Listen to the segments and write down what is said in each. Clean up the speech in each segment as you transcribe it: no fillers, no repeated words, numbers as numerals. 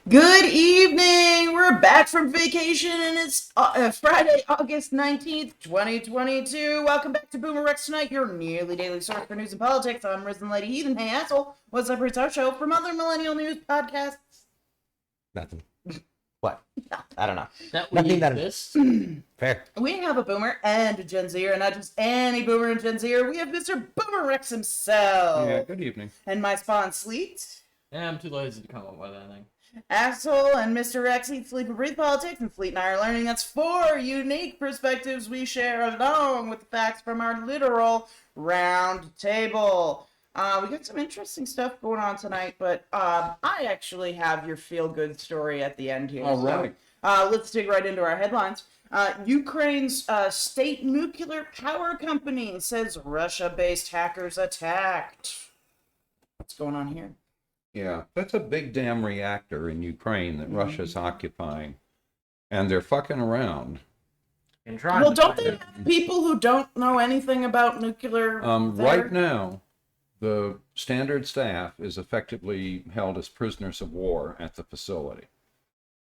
Good evening. We're back from vacation and it's Friday, August 19th, 2022. Welcome back to BoomerRexTonight, your nearly daily source for news and politics. I'm RisenLadyHeathen. Hey, asshole. What's up? It's our show from other Millennial news podcasts. Nothing. What? I don't know. That Nothing that that exists. Fair. We have a boomer and a Gen Zer, and not just any boomer and Gen Zer. We have Mr. BoomerRex himself. Yeah, good evening. And my spawn, Sleet. Yeah, I'm too lazy to come up with anything. Asshole and Mr. Rex eat, sleep, and breathe politics, and Fleet and I are learning that's 4 unique perspectives we share along with the facts from our literal round table. We got some interesting stuff going on tonight, but I actually have your feel-good story at the end here. All right. So, let's dig right into our headlines. Ukraine's state nuclear power company says Russia-based hackers attacked. What's going on here? Yeah, that's a big damn reactor in Ukraine that Russia's occupying, and they're fucking around. And trying Well, to don't find they it. have people who don't know anything about nuclear? Right now, the standard staff is effectively held as prisoners of war at the facility.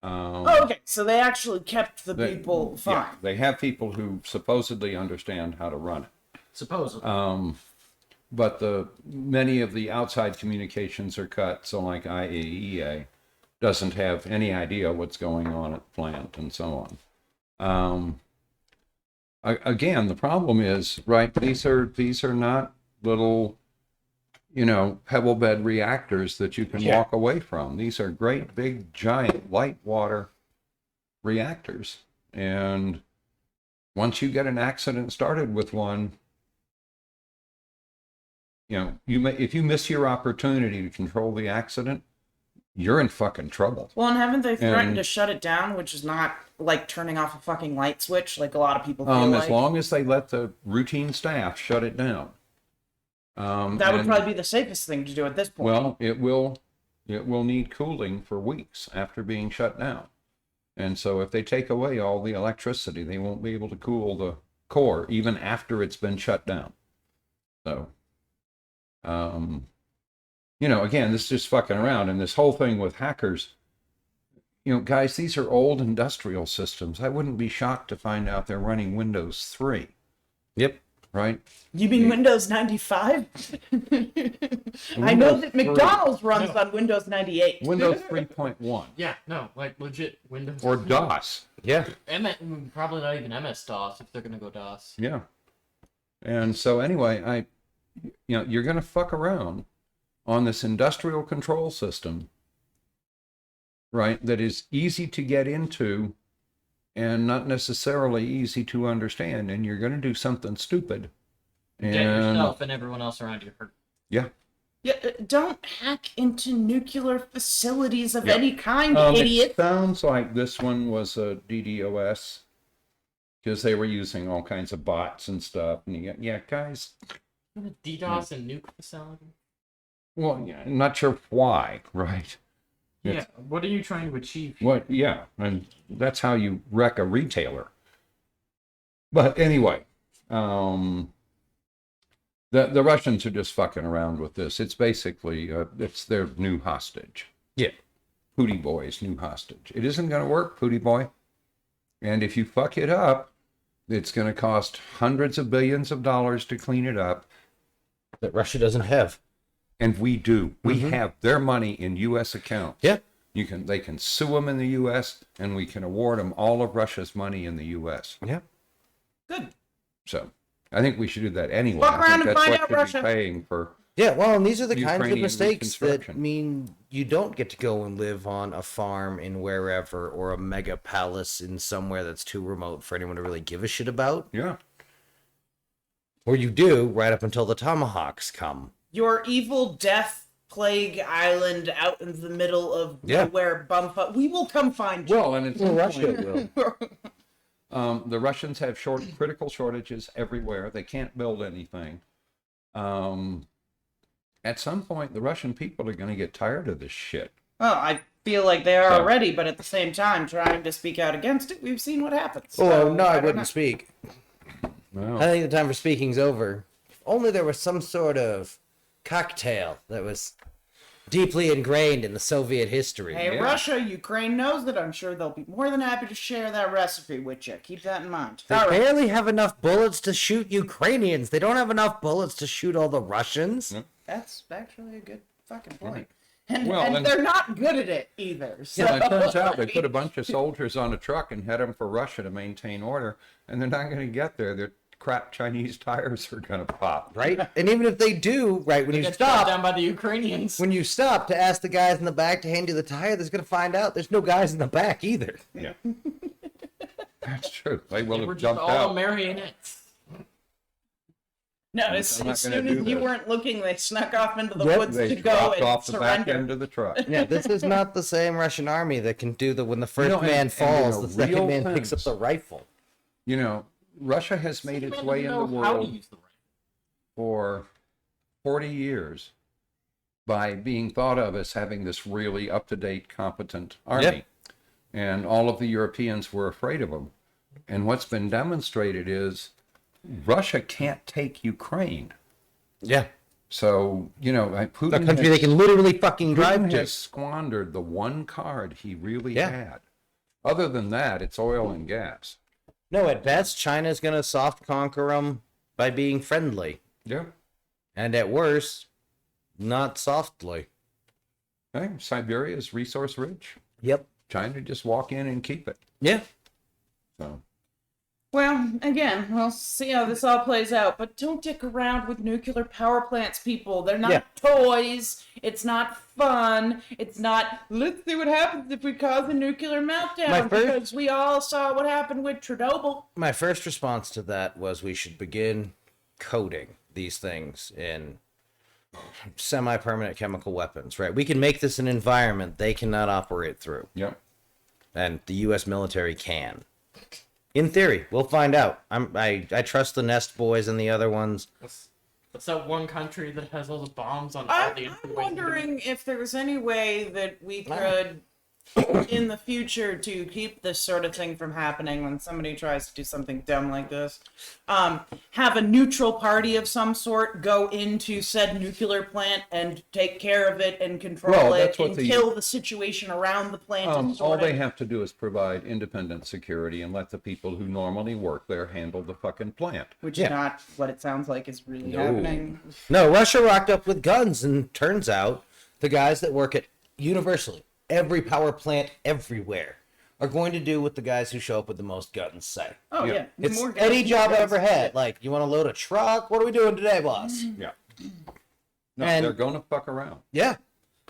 Oh, okay, so they actually kept the people fine. Yeah, they have people who supposedly understand how to run it. Supposedly. But many of the outside communications are cut, so like IAEA doesn't have any idea what's going on at the plant and so on. Again, the problem is, right, these are not little, pebble bed reactors that you can walk away from. These are great, big, giant, light water reactors. And once you get an accident started with one, if you miss your opportunity to control the accident, you're in fucking trouble. Well, and haven't they threatened to shut it down, which is not like turning off a fucking light switch, like a lot of people feel like? As long as they let the routine staff shut it down. That would probably be the safest thing to do at this point. Well, it will need cooling for weeks after being shut down. And so if they take away all the electricity, they won't be able to cool the core even after it's been shut down. So, again, this is just fucking around. And this whole thing with hackers, guys, these are old industrial systems. I wouldn't be shocked to find out they're running Windows 3. Yep. Right? You mean Windows 95? I know that McDonald's runs on Windows 98. Windows 3.1. Yeah, no, like legit Windows. Or DOS. Yeah. Probably not even MS-DOS if they're gonna go DOS. Yeah. And so anyway, you're going to fuck around on this industrial control system, right, that is easy to get into and not necessarily easy to understand, and you're going to do something stupid. And Get yourself and everyone else around you hurt. Yeah. Yeah, don't hack into nuclear facilities of any kind, idiot. It sounds like this one was a DDoS, because they were using all kinds of bots and stuff. And guys. DDoS and nuke facility? Well, yeah, I'm not sure why, right? Yeah, what are you trying to achieve? What? Yeah, and that's how you wreck a retailer. But anyway, the Russians are just fucking around with this. It's basically, it's their new hostage. Yeah. Pootie Boy's new hostage. It isn't going to work, Pootie Boy. And if you fuck it up, it's going to cost hundreds of billions of dollars to clean it up. That Russia doesn't have. And we do. We have their money in U.S. accounts. Yeah. They can sue them in the U.S. and we can award them all of Russia's money in the U.S. Yeah. Good. So I think we should do that anyway. Fuck around and that's find what out, should Russia. be paying for. Yeah, well, and these are the kinds of Ukrainian mistakes that reconstruction. mean you don't get to go and live on a farm in wherever or a mega palace in somewhere that's too remote for anyone to really give a shit about. Yeah. Or you do, right up until the tomahawks come. Your evil death plague island out in the middle of nowhere bumfuck. We will come find you. Well, and it's Russia will. the Russians have critical shortages everywhere. They can't build anything. At some point, the Russian people are going to get tired of this shit. Well, I feel like they are already, but at the same time, trying to speak out against it, we've seen what happens. Oh, So, no, I don't wouldn't know. speak. Well, I think the time for speaking's over. If only there was some sort of cocktail that was deeply ingrained in the Soviet history. Hey, Yeah. Russia, Ukraine knows that. I'm sure they'll be more than happy to share that recipe with you. Keep that in mind. They All right. barely have enough bullets to shoot Ukrainians. They don't have enough bullets to shoot all the Russians. That's actually a good fucking point. And, Well, and and- they're not good at it either. So, Well, it turns out they put a bunch of soldiers on a truck and head them for Russia to maintain order, and they're not going to get there. Their crap Chinese tires are going to pop. Right? And even if they do, right, when you Get shot down stop, by the Ukrainians. when you stop to ask the guys in the back to hand you the tire, there's gonna find out there's no guys in the back either. Yeah. That's true. They will They were have just jumped all out. marionettes. no, I'm as not soon gonna as do you this. weren't looking, they snuck off into the Yep, woods They to go dropped and off the back surrender. end of the truck. Yeah, this is not the same Russian army that can do the when the first know, and- man and, falls, you know, the second real man picks up things. the rifle. You know, Russia has made its People way in don't the know how to world use the rifle. for 40 years by being thought of as having this really up-to-date, competent army. Yep. And all of the Europeans were afraid of them. And what's been demonstrated is Russia can't take Ukraine. Yeah, So, you know, Putin, a country they can literally fucking drive Putin to. has squandered the one card he really Yeah. had. Other than that, it's oil and gas. No, at best, China's gonna soft conquer them by being friendly, Yeah. and at worst, not softly. Hey, Siberia is resource rich. Yep. China just walk in and keep it. Yeah. So, Well, again, we'll see how this all plays out, but don't dick around with nuclear power plants, people. They're not Yeah. toys. It's not fun. It's not, let's see what happens if we cause a nuclear meltdown, My first- because we all saw what happened with Chernobyl. My first response to that was we should begin coding these things in semi-permanent chemical weapons, right? We can make this an environment they cannot operate through, yep. and the U.S. military can. In theory, we'll find out. I trust the Nest boys and the other ones. What's that one country that has all the bombs on all I'm, the I'm entryways? wondering if there was any way that we could, in the future, to keep this sort of thing from happening when somebody tries to do something dumb like this. Have a neutral party of some sort go into said nuclear plant and take care of it and control Well, it that's what and the- kill the situation around the plant. and All sort they of- have to do is provide independent security and let the people who normally work there handle the fucking plant. which Yeah. is not what it sounds like is really No. happening. No, Russia rocked up with guns, and turns out the guys that work at universally every power plant everywhere are going to do what the guys who show up with the most guns say. Oh, Yeah. yeah. It's More guns, any more job I guns. ever had. Like, you want to load a truck? What are we doing today, boss? Yeah. No, And- they're going to fuck around. Yeah.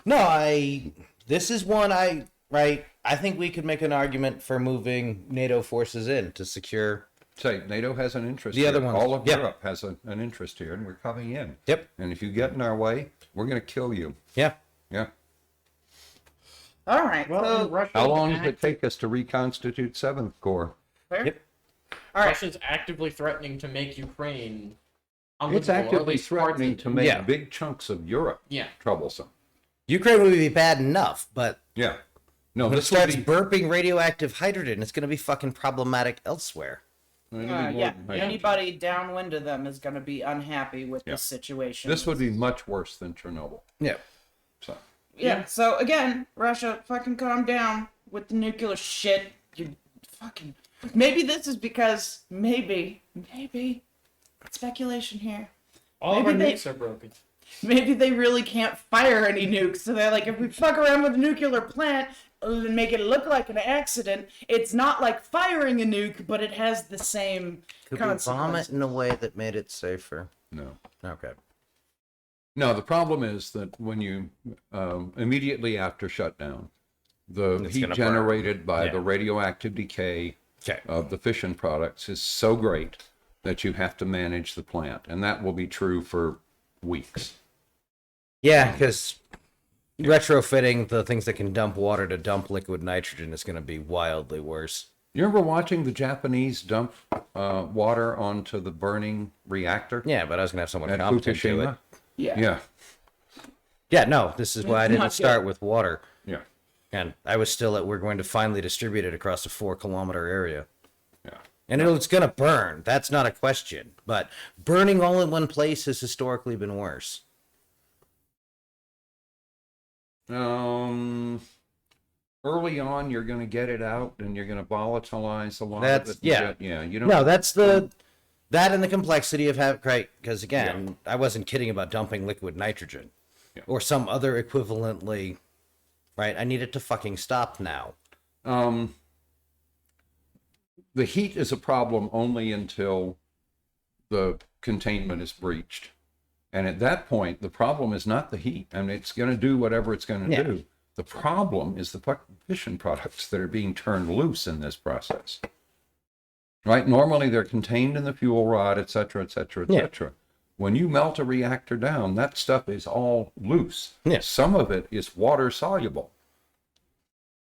No, this is one I think we could make an argument for moving NATO forces in to secure. Say, NATO has an interest The here. other ones, All of yeah. Europe has an interest here, and we're coming in. Yep. And if you get in our way, we're going to kill you. Yeah. Yeah. All right. so, How long does it take us to reconstitute 7th Corps? fair? Yep. All right. Russia's actively threatening to make Ukraine It's unlivable, or at actively least parts of threatening it. to make Yeah. big chunks of Europe Yeah. troublesome. Ukraine would be bad enough, but Yeah. No, when it this would starts be, burping radioactive hydrogen, it's going to be fucking problematic elsewhere. it'll be more Yeah, than hydrogen. anybody downwind of them is going to be unhappy with Yeah. this situation. This would be much worse than Chernobyl. Yeah. So, Yeah, so again, Russia, fucking calm down with the nuclear shit. You fucking. Maybe this is because, maybe, speculation here. All of our Maybe they- nukes are broken. Maybe they really can't fire any nukes, so they're like, if we fuck around with a nuclear plant and make it look like an accident, it's not like firing a nuke, but it has the same Could we bomb it consequences. in a way that made it safer? no. Okay. No, the problem is that when you, immediately after shutdown, the It's heat gonna burn. generated by Yeah. the radioactive decay Okay. of the fission products is so great that you have to manage the plant. And that will be true for weeks. Yeah, because retrofitting the things that can dump water to dump liquid nitrogen is going to be wildly worse. You remember watching the Japanese dump water onto the burning reactor Yeah, but I was going to have someone at competent to it. Fukushima? Yeah. Yeah, Yeah, no, this is why I It's didn't not start good. with water. yeah, And I was still at, we're going to finally distribute it across a 4-kilometer area. yeah. And it's going to burn. That's not a question. But burning all in one place has historically been worse. Early on, you're going to get it out, and you're going to volatilize a lot That's of it. yeah. Yeah, you don't. No, that's that and the complexity of having, right? Because again, I wasn't kidding about dumping liquid nitrogen or some other equivalently, right? I need it to fucking stop now. The heat is a problem only until the containment is breached. And at that point, the problem is not the heat. I mean, it's going to do whatever it's going to do. The problem is the fission products that are being turned loose in this process. Right? Normally, they're contained in the fuel rod, et cetera, et cetera, et cetera. When you melt a reactor down, that stuff is all loose. Yeah. Some of it is water soluble.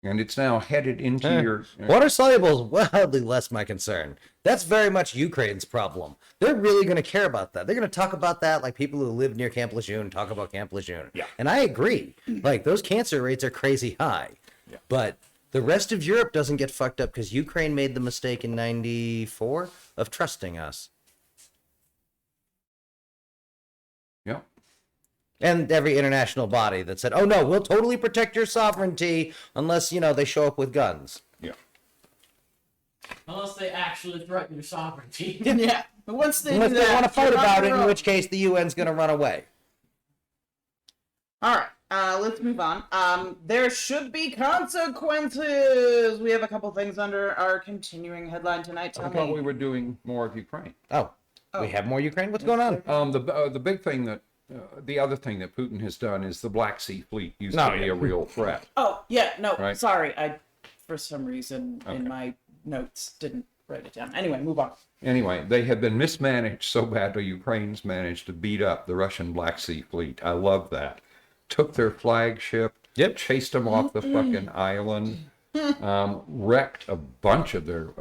And it's now headed into your... Water soluble is wildly less my concern. That's very much Ukraine's problem. They're really going to care about that. They're going to talk about that like people who live near Camp Lejeune talk about Camp Lejeune. Yeah. And I agree. Like, those cancer rates are crazy high. Yeah. But the rest of Europe doesn't get fucked up because Ukraine made the mistake in 94 of trusting us. Yeah. And every international body that said, oh, no, we'll totally protect your sovereignty unless, they show up with guns. Yeah. Unless they actually threaten your sovereignty. Yeah. But once they Unless do they that, want to fight you're on about it, your in own. which case the UN's going to run away. All right, let's move on. There should be consequences. We have a couple things under our continuing headline tonight. I Tell thought me. we were doing more of Ukraine. Oh, we have more Ukraine? What's going on? The big thing that... the other thing that Putin has done is the Black Sea Fleet used to be a real threat. Oh, yeah, no, Right. sorry. I, for some reason, in my notes, didn't write it down. Anyway, move on. Anyway, they have been mismanaged so badly, Ukraine's managed to beat up the Russian Black Sea Fleet. I love that. Took their flagship, chased them off the fucking island, wrecked a bunch of their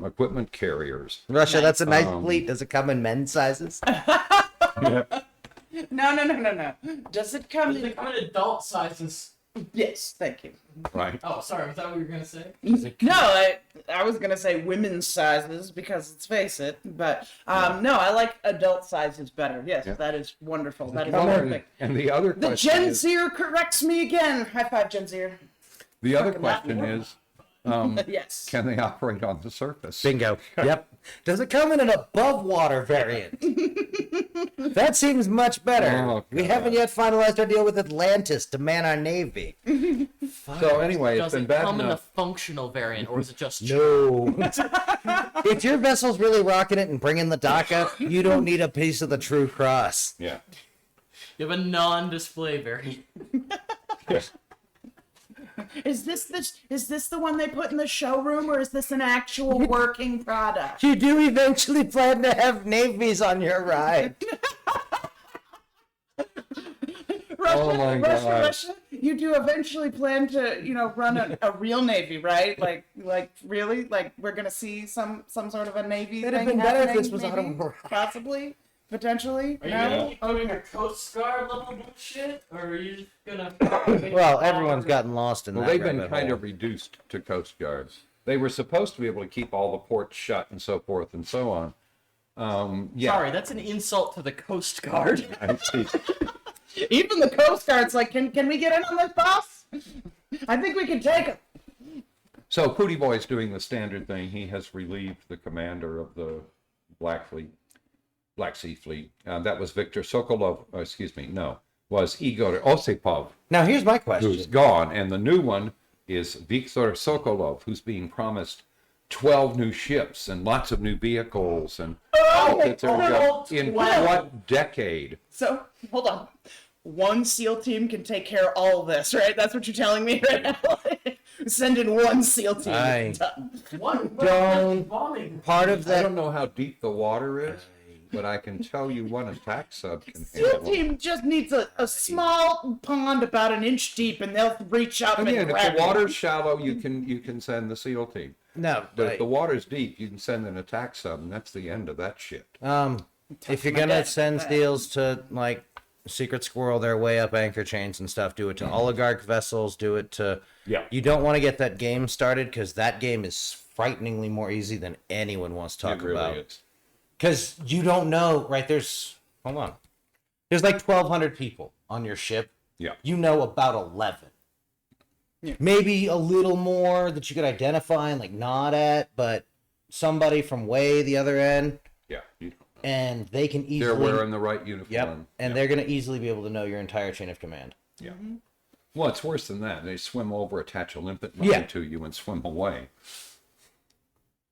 equipment carriers. Russia, that's a nice fleet. Does it come in men's sizes? No. Does it come They in? come in adult sizes. Yes, thank you. Right. Oh, sorry, was that what you were going to say? No, I was gonna say women's sizes because let's face it, but no, I like adult sizes better. Yes, that is wonderful. That is perfect. And the other The question Gen is, Zer corrects me again. High five, Gen Zer. the other fucking question Latin is, Yes. can they operate on the surface? Bingo. Yep. Does it come in an above water variant? That seems much better. Oh, We God. haven't yet finalized our deal with Atlantis to man our navy. So anyway, it's Does been it bad come in the enough. functional variant, or is it just No. If your vessel's really rocking it and bringing the dock up, you don't need a piece of the True Cross. Yeah. You have a non-display variant. Is this the one they put in the showroom, or is this an actual working product? You do eventually plan to have navies on your ride. Russia, you do eventually plan to, run a real navy, right? Like really? Like we're gonna see some sort of a navy It'd have thing been better if happening, this was maybe? on a- Possibly? Potentially? Are you No? gonna keep doing your Coast Guard level bullshit, or are you just gonna? Well, everyone's gotten lost in Well, that they've been rabbit kind hole. of reduced to Coast Guards. They were supposed to be able to keep all the ports shut and so forth and so on. Yeah. Sorry, that's an insult to the Coast Guard. I see. Even the Coast Guard's like, can we get in on this, boss? I think we can take him. So Pootie Boy's doing the standard thing. He has relieved the commander of the Black Sea Fleet. That was Viktor Sokolov. Was Igor Osipov, Now, here's my who's question. gone, and the new one is Viktor Sokolov, who's being promised 12 new ships and lots of new vehicles and in 12. what decade? So, hold on. One SEAL team can take care of all of this, right? That's what you're telling me right now? Send in one SEAL team. Aye. Done. What? Don't- Bombing. Part of I that. don't know how deep the water is, but I can tell you one attack sub can SEAL handle. team just needs a small pond about an inch deep, and they'll reach up Again, and if grab the you. water's shallow, you can send the SEAL team. No, But if the water's deep, you can send an attack sub, and that's the end of that shit. if you're my gonna dad. send steals to like secret squirrel their way up anchor chains and stuff, do it to oligarch vessels. Do it to. Yeah. You don't want to get that game started because that game is frighteningly more easy than anyone wants to talk It really about. is. Because you don't know, right? There's like 1,200 people on your ship. Yeah. you know about 11. Yeah. Maybe a little more that you could identify and like nod at, but somebody from way the other end, Yeah. You don't know. and they can easily. They're wearing the right uniform. Yep, and they're going to easily be able to know your entire chain of command. Yeah. Well, it's worse than that. They swim over, attach a limpet line to you, and swim away.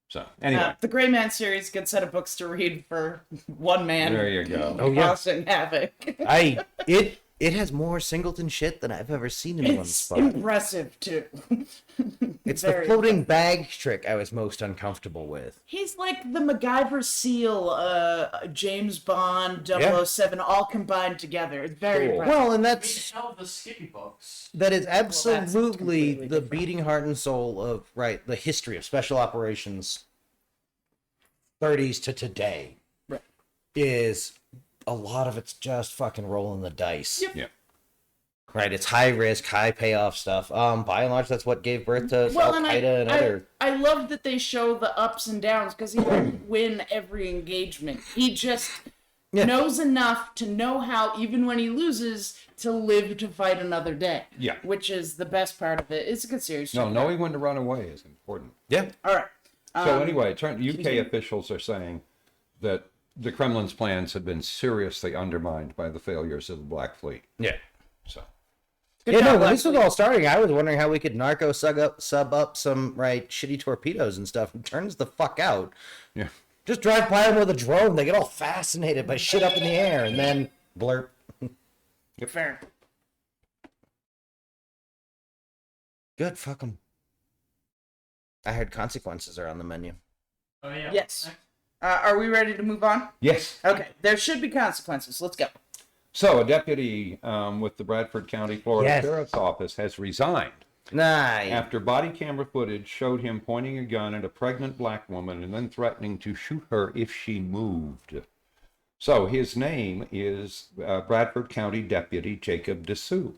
So, anyway. The Gray Man series, good set of books to read for one man. There you go. Oh, yeah. Causing havoc. It has more Singleton shit than I've ever seen in one It's spot. impressive too. It's the very floating bag trick I was most uncomfortable with. He's like the MacGyver Seal, James Bond, 007, all combined together. It's very Cool. impressive. Well, and We that's tell the Skippy books. that is absolutely completely the different. beating heart and soul of the history of special operations 30s to today. Right. Is a lot of it's just fucking rolling the dice. Yep. Yeah. Right, it's high risk, high payoff stuff. By and large, that's what gave birth to Al Qaeda and other. I love that they show the ups and downs because he doesn't win every engagement. He just knows enough to know how, even when he loses, to live to fight another day. Yeah. Which is the best part of it. It's a good series. No, Check it out. knowing when to run away is important. Yeah. All right. So anyway, UK officials are saying that the Kremlin's plans have been seriously undermined by the failures of the Black Fleet. Yeah. So, Good Yeah, job, no, when Black this was Fleet. all starting, I was wondering how we could narco sub up some shitty torpedoes and stuff. It turns the fuck out. yeah. Just drive by them with a drone. They get all fascinated by shit up in the air, and then blurp. Fair. Good, fuck them. I heard consequences are on the menu. Oh yeah. Yes. Are we ready to move on? Yes. Okay. There should be consequences. Let's go. So a deputy with the Bradford County, Florida Yes. Sheriff's Office has resigned Nice. after body camera footage showed him pointing a gun at a pregnant black woman and then threatening to shoot her if she moved. So his name is Bradford County Deputy Jacob Dessous.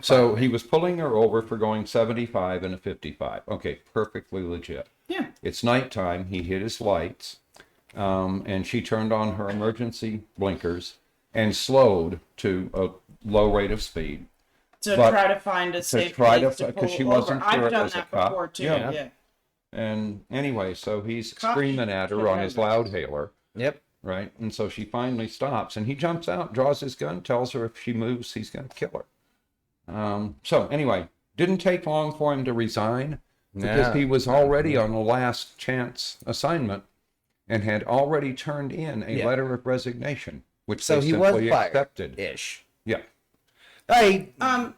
So he was pulling her over for going 75 and a 55. Okay, perfectly legit. Yeah. It's nighttime. He hit his lights, and she turned on her emergency blinkers and slowed to a low rate of speed. To But try to find a safe try to- place to pull 'cause she over. wasn't sure I've it done was a that cop. before too. Yeah. Yeah. And anyway, so he's Cop screaming at her on his loud hailer, Yep. right? And so she finally stops, and he jumps out, draws his gun, tells her if she moves, he's going to kill her. So anyway, didn't take long for him to resign because Yeah. he was already on a last chance assignment and had already turned in a Yeah. letter of resignation, which So they he was simply fired. accepted. Ish. Yeah.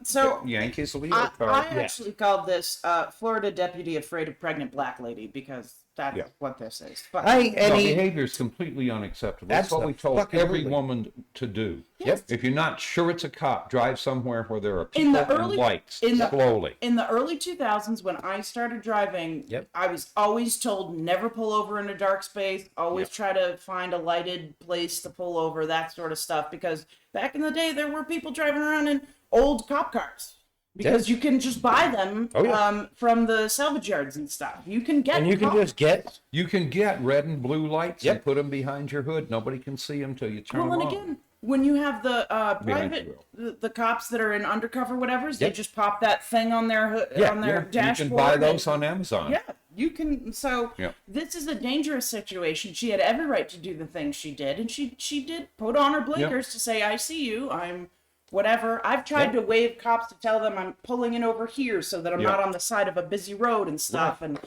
So Yank his leader I card. actually called this Florida deputy afraid of pregnant black lady because that's Yeah. what this is. But No, and he, behavior is completely unacceptable. That's what we told Absolutely. every woman to do. Yep. If you're not sure it's a cop, drive somewhere where there are In people the and early- lights in the- slowly. in the early 2000s, when I started driving, Yep. I was always told never pull over in a dark space. Always try to find a lighted place to pull over, that sort of stuff. Because back in the day, there were people driving around in old cop cars. Because you can just buy them from the salvage yards and stuff. You can get and you can cop- just get. You can get red and blue lights Yep. and put them behind your hood. Nobody can see them till you turn Well, them and on. again, when you have the Behind private, you. the cops that are in undercover, whatever's, they Yep. just pop that thing on their on their You dashboard. can buy those and- on Amazon. Yeah, you can. So Yeah. this is a dangerous situation. She had every right to do the things she did, and she did put on her blinkers to say, "I see you. I'm." Whatever. I've tried to wave cops to tell them I'm pulling in over here so that I'm Yeah. not on the side of a busy road and stuff, and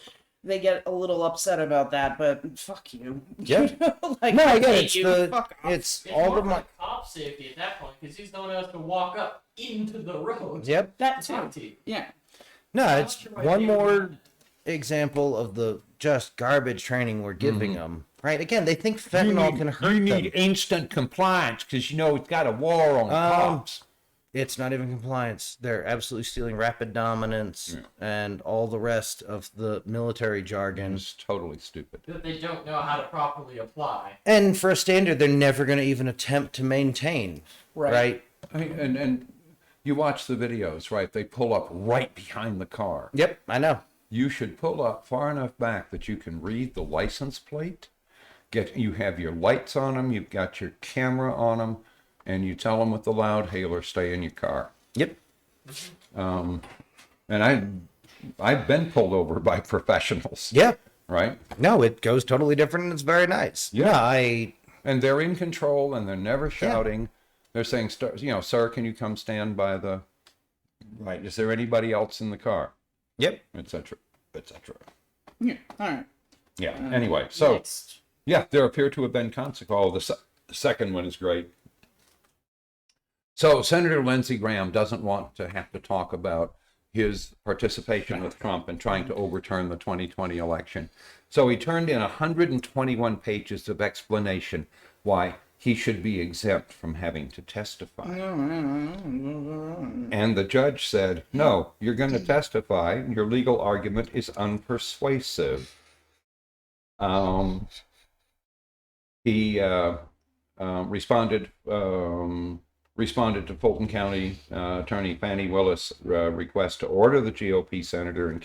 they get a little upset about that. But fuck you. Yeah. Like, No, I again, hate it's you. the Fuck off. it's It's all more of my. like cop safety at that point because he's the one who has to walk up into the road. Yep. that To talk too. to you. Yeah. No, it's sure why one they more would. example of the just garbage training we're giving them. Right? Again, they think fentanyl can hurt you them. need instant compliance because it's got a war on cops. It's not even compliance. They're absolutely stealing rapid dominance and all the rest of the military jargon. It's totally stupid. That they don't know how to properly apply. And for a standard, they're never going to even attempt to maintain. Right? I mean, and you watch the videos, right? They pull up right behind the car. Yep, I know. You should pull up far enough back that you can read the license plate. You have your lights on them. You've got your camera on them. and you tell them with the loud hailer, stay in your car. Yep. And I've been pulled over by professionals. Yeah. Right? No, it goes totally different and it's very nice. Yeah. And they're in control and they're never shouting. Yeah. They're saying, sir, can you come stand by the, right, is there anybody else in the car? Yep. Et cetera, et cetera. Yeah, all right. Yeah, anyway, so, Next. yeah, there appear to have been consequences. The second one is great. So Senator Lindsey Graham doesn't want to have to talk about his participation with Trump in trying to overturn the 2020 election. So he turned in 121 pages of explanation why he should be exempt from having to testify. And the judge said, no, you're going to testify. Your legal argument is unpersuasive. He responded to Fulton County Attorney Fannie Willis' request to order the GOP senator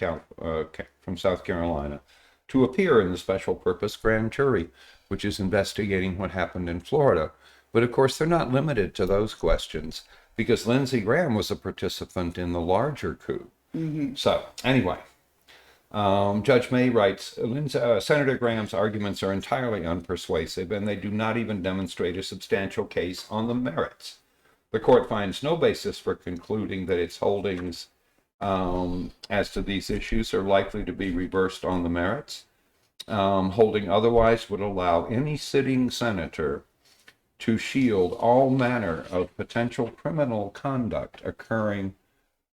from South Carolina to appear in the special purpose grand jury, which is investigating what happened in Florida. But of course, they're not limited to those questions because Lindsey Graham was a participant in the larger coup. Mm-hmm. So anyway, Judge May writes, Senator Graham's arguments are entirely unpersuasive and they do not even demonstrate a substantial case on the merits. The court finds no basis for concluding that its holdings as to these issues are likely to be reversed on the merits. Holding otherwise would allow any sitting senator to shield all manner of potential criminal conduct occurring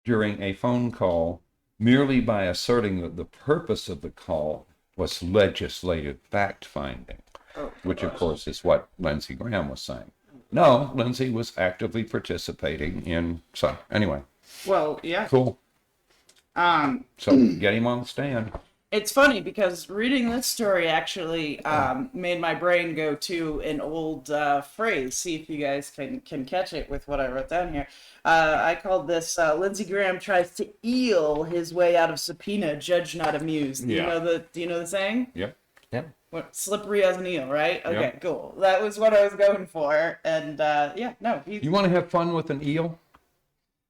during a phone call merely by asserting that the purpose of the call was legislative fact-finding, which of course is what Lindsey Graham was saying. No, Lindsey was actively participating in, so anyway. Well, yeah. Cool. So get him on the stand. It's funny because reading this story actually made my brain go to an old phrase. See if you guys can catch it with what I wrote down here. I called this Lindsey Graham tries to eel his way out of subpoena, judge not amused. Do you know the saying? Yep. Yep. What, slippery as an eel, right? Okay, Yep. Cool. That was what I was going for. And You want to have fun with an eel?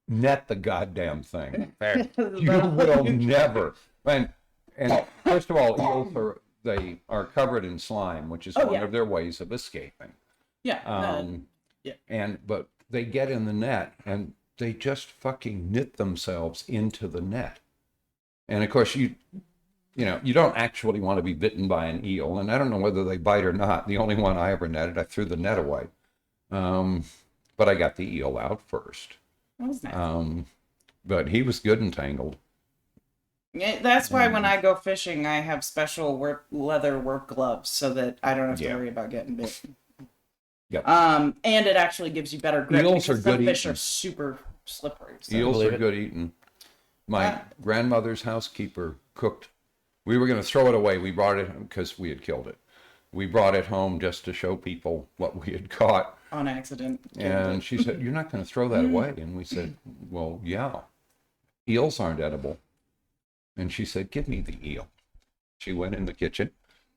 Net the goddamn thing. Fair. You will never. And first of all, eels are covered in slime, which is one of their ways of escaping. Yeah. But they get in the net and they just fucking knit themselves into the net. And of course you don't actually want to be bitten by an eel, and I don't know whether they bite or not. The only one I ever netted, I threw the net away. But I got the eel out first. That was nice. But he was good and tangled. Yeah, that's why when I go fishing, I have special leather work gloves so that I don't have to worry about getting bit. Yep. And it actually gives you better grip. Eels are because some good fish eating. are super slippery. So. Eels are good eating. My grandmother's housekeeper cooked. We were going to throw it away. We brought it because we had killed it. We brought it home just to show people what we had caught. On accident. And she said, "You're not going to throw that away?" And we said, "Well, yeah. Eels aren't edible." And she said, "Give me the eel." She went in the kitchen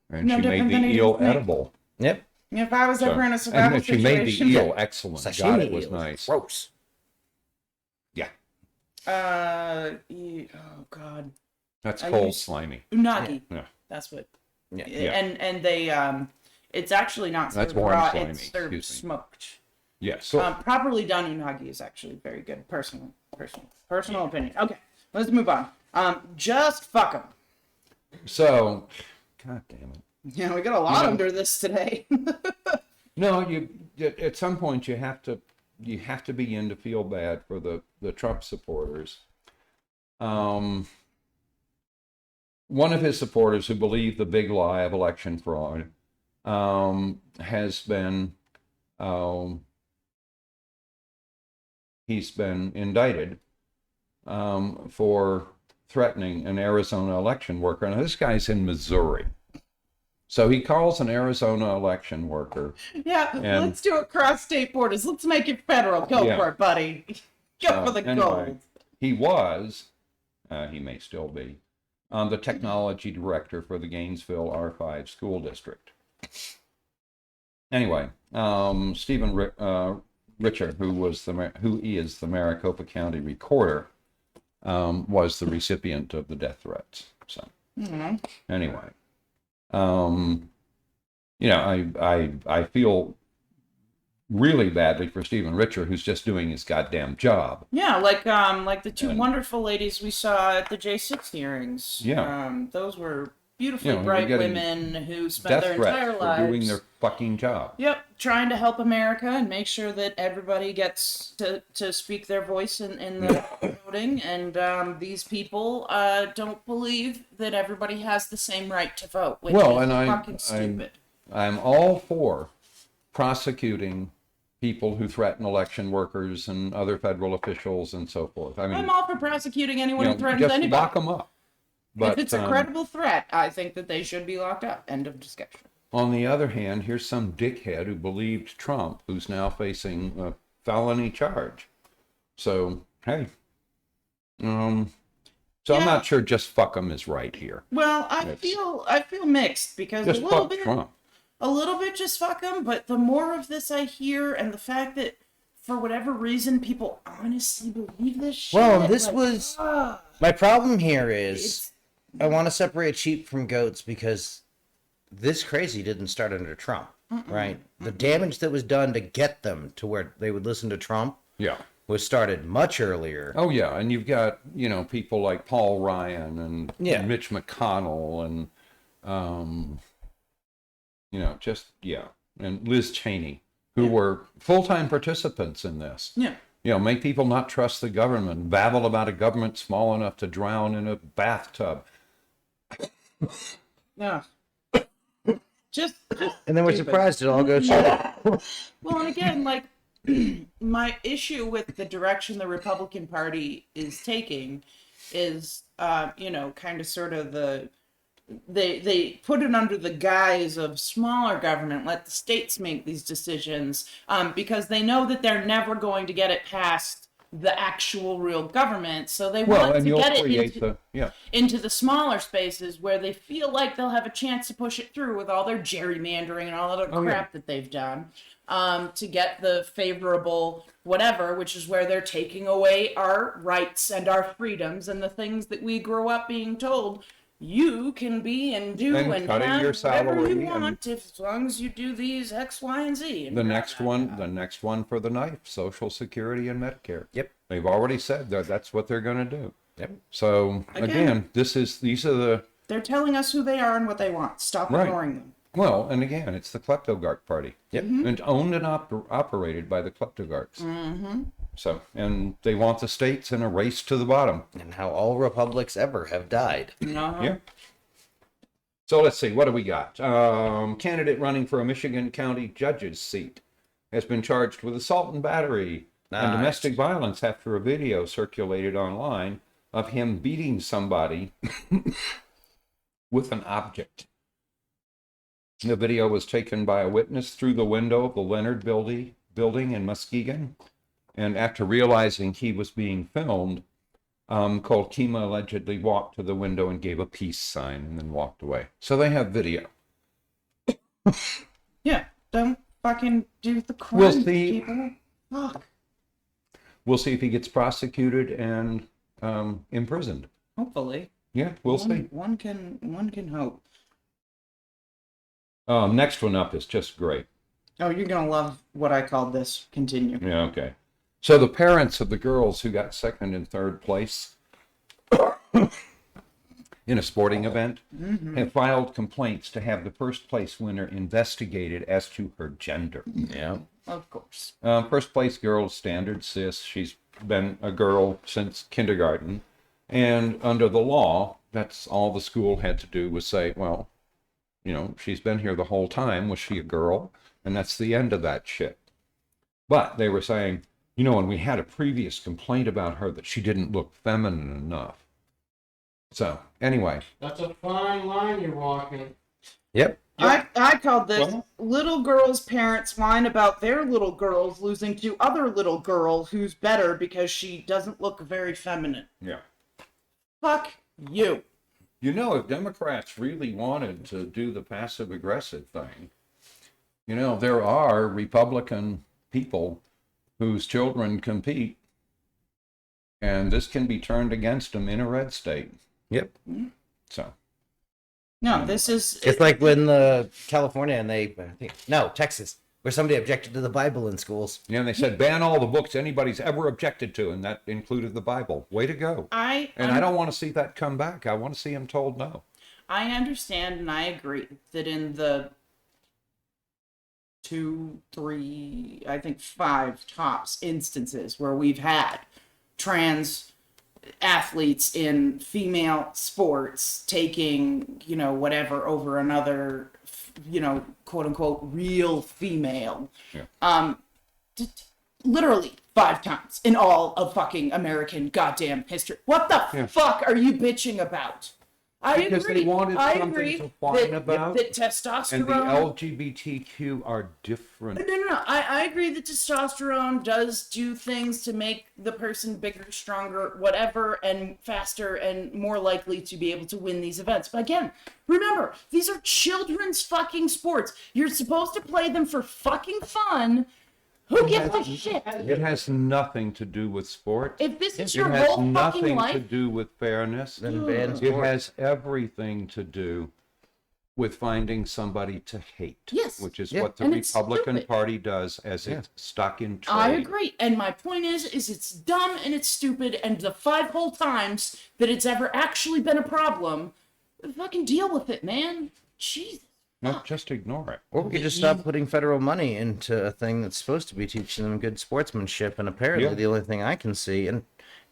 and she made the eel edible. Yep. If I was ever in a survival and she situation. made the eel excellent. Sashimi God, it was eel. nice. Gross. Yeah. Oh God. That's I cold use- slimy. Unagi. Yeah. That's what. Yeah. And they it's actually not That's served warm raw. slimy, It's served excuse me. smoked. Yeah. So Properly done unagi is actually very good. Personal opinion. Okay, let's move on. Just fuck them. So, God damn it. Yeah, we got a lot under this today. No, you at some point you have to begin to feel bad for the Trump supporters. One of his supporters who believed the big lie of election fraud has been he's been indicted for threatening an Arizona election worker. Now, this guy's in Missouri. So he calls an Arizona election worker. Yeah, let's do it cross state borders. Let's make it federal. Go for it, buddy. Go for the gold. He was, he may still be, the technology director for the Gainesville R5 school district. Anyway, Stephen Richer, who is the Maricopa County recorder, was the recipient of the death threats. So anyway, I feel really badly for Stephen Richer, who's just doing his goddamn job. Yeah, like the two wonderful ladies we saw at the J6 hearings. Yeah. Those were beautifully bright women who spent their Death entire threats for lives doing their fucking job. Yep, trying to help America and make sure that everybody gets to speak their voice in the voting. And these people don't believe that everybody has the same right to vote, which is fucking stupid. I'm all for prosecuting people who threaten election workers and other federal officials and so forth. I mean, I'm all for prosecuting anyone who threatens just anybody. lock them up. But, if it's a credible threat, I think that they should be locked up. End of discussion. On the other hand, here's some dickhead who believed Trump, who's now facing a felony charge. So, hey. I'm not sure just fuck 'em is right here. Well, I feel mixed because just a little fuck bit Trump. A little bit just fuck 'em, but the more of this I hear and the fact that for whatever reason people honestly believe this shit. Well, this was my problem here is I want to separate sheep from goats because this crazy didn't start under Trump, right? The damage that was done to get them to where they would listen to Trump was started much earlier. Oh, yeah. And you've got, people like Paul Ryan and Mitch McConnell and, and Liz Cheney, who were full-time participants in this. Yeah. Make people not trust the government, babble about a government small enough to drown in a bathtub. Yeah. Just and then we're surprised it all goes shit. Well, and again, like, my issue with the direction the Republican Party is taking is, kind of sort of they put it under the guise of smaller government, let the states make these decisions, because they know that they're never going to get it past the actual real government, so they want to get it into the smaller spaces where they feel like they'll have a chance to push it through with all their gerrymandering and all other crap that they've done, to get the favorable whatever, which is where they're taking away our rights and our freedoms and the things that we grew up being told you can be and do and have your whatever you want as long as you do these X, Y, and Z. The next one for the knife, Social Security and Medicare. Yep. They've already said that's what they're going to do. Yep. So again, these are the... They're telling us who they are and what they want. Stop ignoring them. Well, and again, it's the kleptocrat party. Yep. And owned and operated by the kleptocrats. Mm-hmm. So, and they want the states in a race to the bottom. And how all republics ever have died. Yeah. So let's see, what do we got? Candidate running for a Michigan County judge's seat has been charged with assault and battery and domestic violence after a video circulated online of him beating somebody with an object. The video was taken by a witness through the window of the Leonard building in Muskegon. And after realizing he was being filmed, Kolkima allegedly walked to the window and gave a peace sign and then walked away. So they have video. Yeah, don't fucking do the crime, We'll see. people. Fuck. We'll see if he gets prosecuted and imprisoned. Hopefully. Yeah, we'll see. One can hope. Next one up is just great. Oh, you're gonna love what I called this. Continue. Yeah, okay. So the parents of the girls who got second and third place in a sporting event have filed complaints to have the first place winner investigated as to her gender. Yeah. Of course. First place girl, standard cis. She's been a girl since kindergarten. And under the law, that's all the school had to do was say, well, she's been here the whole time. Was she a girl? And that's the end of that shit. But they were saying, and we had a previous complaint about her that she didn't look feminine enough. So, anyway. That's a fine line you're walking. Yep. I called this little girls' parents whine about their little girls losing to other little girl who's better because she doesn't look very feminine. Yeah. Fuck you. If Democrats really wanted to do the passive-aggressive thing, there are Republican people whose children compete, and this can be turned against them in a red state. Yep. So No, this is. It's like when California and Texas, where somebody objected to the Bible in schools. yeah, they said ban all the books anybody's ever objected to, and that included the Bible. Way to go! I don't want to see that come back. I want to see them told no. I understand and I agree that in the 2, 3, I think 5 tops instances where we've had trans athletes in female sports taking, whatever over another, quote unquote, real female. Yeah. Literally 5 times in all of fucking American goddamn history. What the fuck are you bitching about? Because they wanted something to whine about. That testosterone and the LGBTQ are different. No. I agree that testosterone does do things to make the person bigger, stronger, whatever, and faster and more likely to be able to win these events. But again, remember, these are children's fucking sports. You're supposed to play them for fucking fun. Who gives a shit? It has nothing to do with sport. If this is your whole fucking life, it has nothing to do with fairness. It has everything to do with finding somebody to hate. Yes. Which is what the Republican Party does as it's stuck in trade. I agree. And my point is it's dumb and it's stupid, and the 5 whole times that it's ever actually been a problem, fucking deal with it, man. Jesus. No, just ignore it. Or we could just stop putting federal money into a thing that's supposed to be teaching them good sportsmanship, and apparently the only thing I can see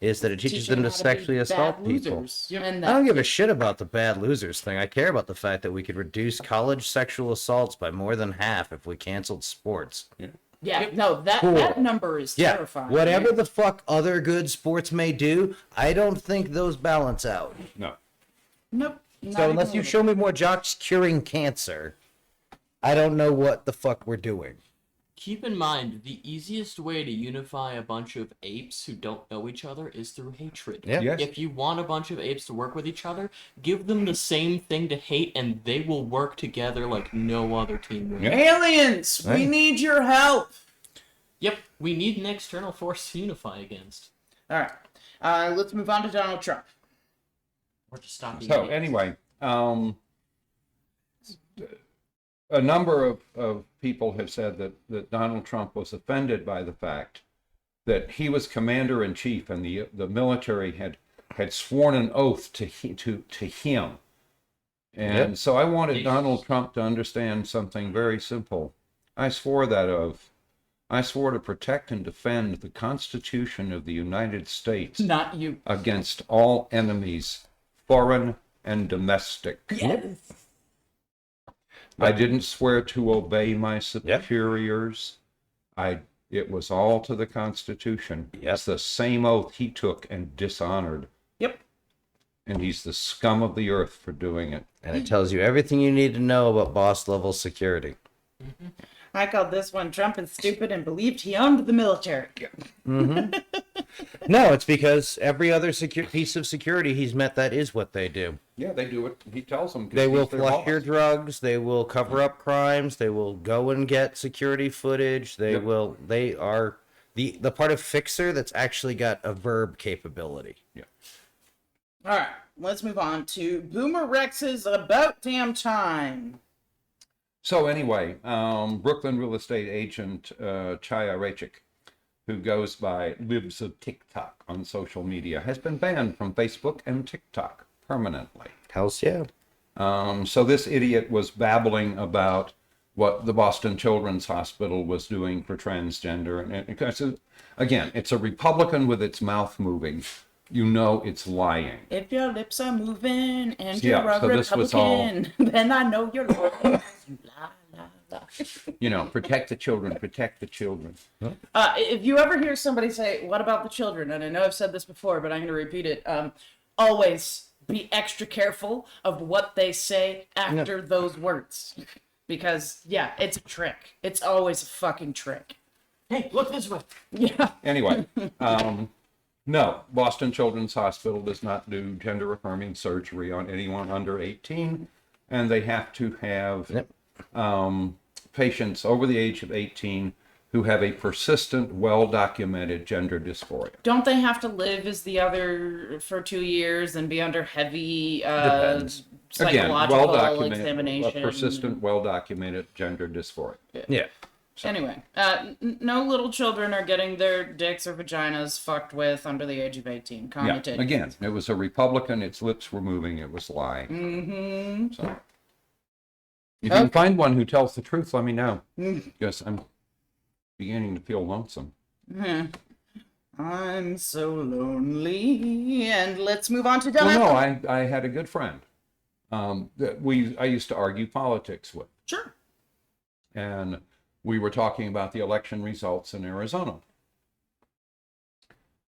is that it teaches them to sexually assault people. I don't give a shit about the bad losers thing. I care about the fact that we could reduce college sexual assaults by more than half if we canceled sports. Yeah, no, that number is terrifying. Whatever the fuck other good sports may do, I don't think those balance out. No. Nope. So unless you show me more jocks curing cancer, I don't know what the fuck we're doing. Keep in mind, the easiest way to unify a bunch of apes who don't know each other is through hatred. Yeah. Yes. If you want a bunch of apes to work with each other, give them the same thing to hate, and they will work together like no other team will. Yeah. Aliens, we need your help. Yep, we need an external force to unify against. All right, let's move on to Donald Trump. Or to stop the So idiots. anyway, a number of people have said that Donald Trump was offended by the fact that he was commander-in-chief and the military had sworn an oath to him. And so I wanted Donald Trump to understand something very simple. I swore that oath. I swore to protect and defend the Constitution of the United States Not you. against all enemies, foreign and domestic. Yes. I didn't swear to obey my superiors. It was all to the Constitution. It's the same oath he took and dishonored. Yep. And he's the scum of the earth for doing it. And it tells you everything you need to know about boss level security. I called this one Trump is stupid and believed he owned the military. No, it's because every other piece of security he's met that is what they do. Yeah, they do it. He tells them. They will flush your drugs. They will cover up crimes. They will go and get security footage. They are the part of Fixer that's actually got a verb capability. Yeah. All right, let's move on to Boomer Rex's About Damn Time. So anyway, Brooklyn real estate agent Chaya Rachik, who goes by Libs of TikTok on social media, has been banned from Facebook and TikTok permanently. Hell's yeah. So this idiot was babbling about what the Boston Children's Hospital was doing for transgender. And again, it's a Republican with its mouth moving. You know it's lying. If your lips are moving and you're a so this was all- Republican, then I know you're lying. La, la, la. You know, protect the children, protect the children. If you ever hear somebody say, what about the children? And I know I've said this before, but I'm going to repeat it. Always be extra careful of what they say after those words. Because, yeah, it's a trick. It's always a fucking trick. Hey, look this way. Yeah. Anyway, no, Boston Children's Hospital does not do gender affirming surgery on anyone under 18, and they have to have patients over the age of 18 who have a persistent, well-documented gender dysphoria. Don't they have to live as the other for 2 years and be under heavy Depends. Again, psychological well-documented, examination? a persistent, well-documented gender dysphoria. Yeah. Anyway, no little children are getting their dicks or vaginas fucked with under the age of 18. Calm Yeah, your titties. again, it was a Republican, its lips were moving, it was lying. Mm-hmm. So, if you can find one who tells the truth, let me know. Mm. Because I'm beginning to feel lonesome. I'm so lonely. And let's move on to dumb. Well, no, I had a good friend that I used to argue politics with. Sure. And we were talking about the election results in Arizona.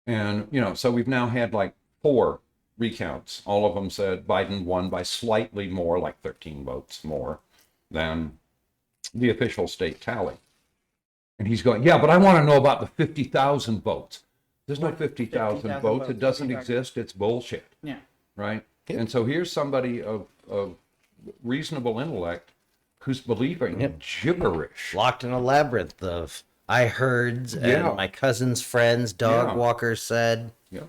And, so we've now had like 4 recounts. All of them said Biden won by slightly more, like 13 votes more than the official state tally. And he's going, yeah, but I want to know about the 50,000 votes. There's no 50,000 votes. votes. It doesn't exist. It's bullshit. Yeah. Right? And so here's somebody of reasonable intellect who's believing gibberish. Locked in a labyrinth of I heards and my cousin's friends, dog walkers said. Yeah.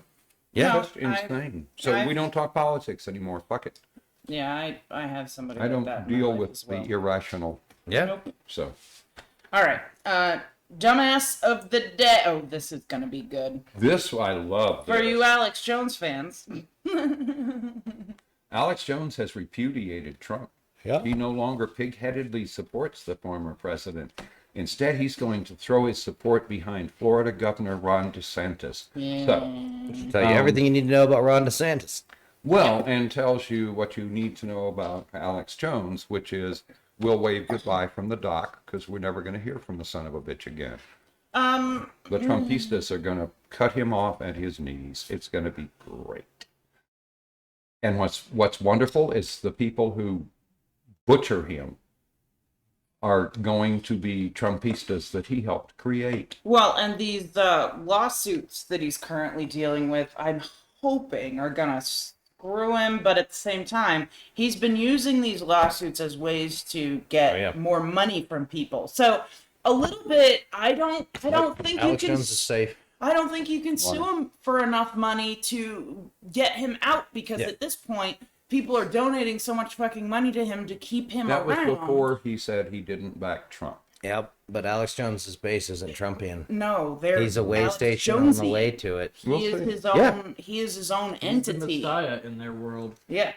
Yeah. No, Just insane. So we don't talk politics anymore. Fuck it. Yeah, I have somebody I like don't that in my deal life with as well. the irrational. Yeah. Nope. So All right. Dumbass of the day. Oh, this is gonna be good this I love. for this. you Alex Jones fans. Alex Jones has repudiated Trump. Yeah. He no longer pig-headedly supports the former president. Instead, he's going to throw his support behind Florida Governor Ron DeSantis. So, Tell you everything you need to know about Ron DeSantis. well, and tells you what you need to know about Alex Jones, which is we'll wave goodbye from the dock because we're never going to hear from the son of a bitch again. The Trumpistas are going to cut him off at his knees. It's going to be great. And what's wonderful is the people who butcher him are going to be Trumpistas that he helped create. Well, and these lawsuits that he's currently dealing with, I'm hoping are gonna screw him, but at the same time, he's been using these lawsuits as ways to get more money from people. So a little bit, I don't think Alex you can. Jones is safe. I don't think you can sue him for enough money to get him out because at this point, people are donating so much fucking money to him to keep him That was around. before he said he didn't back Trump. Yep. But Alex Jones's base isn't Trumpian. No, He's a way Alex station Jonesy. on the way to it. He We'll is see. his own. Yeah. He is his own He's the entity. Messiah in their world. Yeah.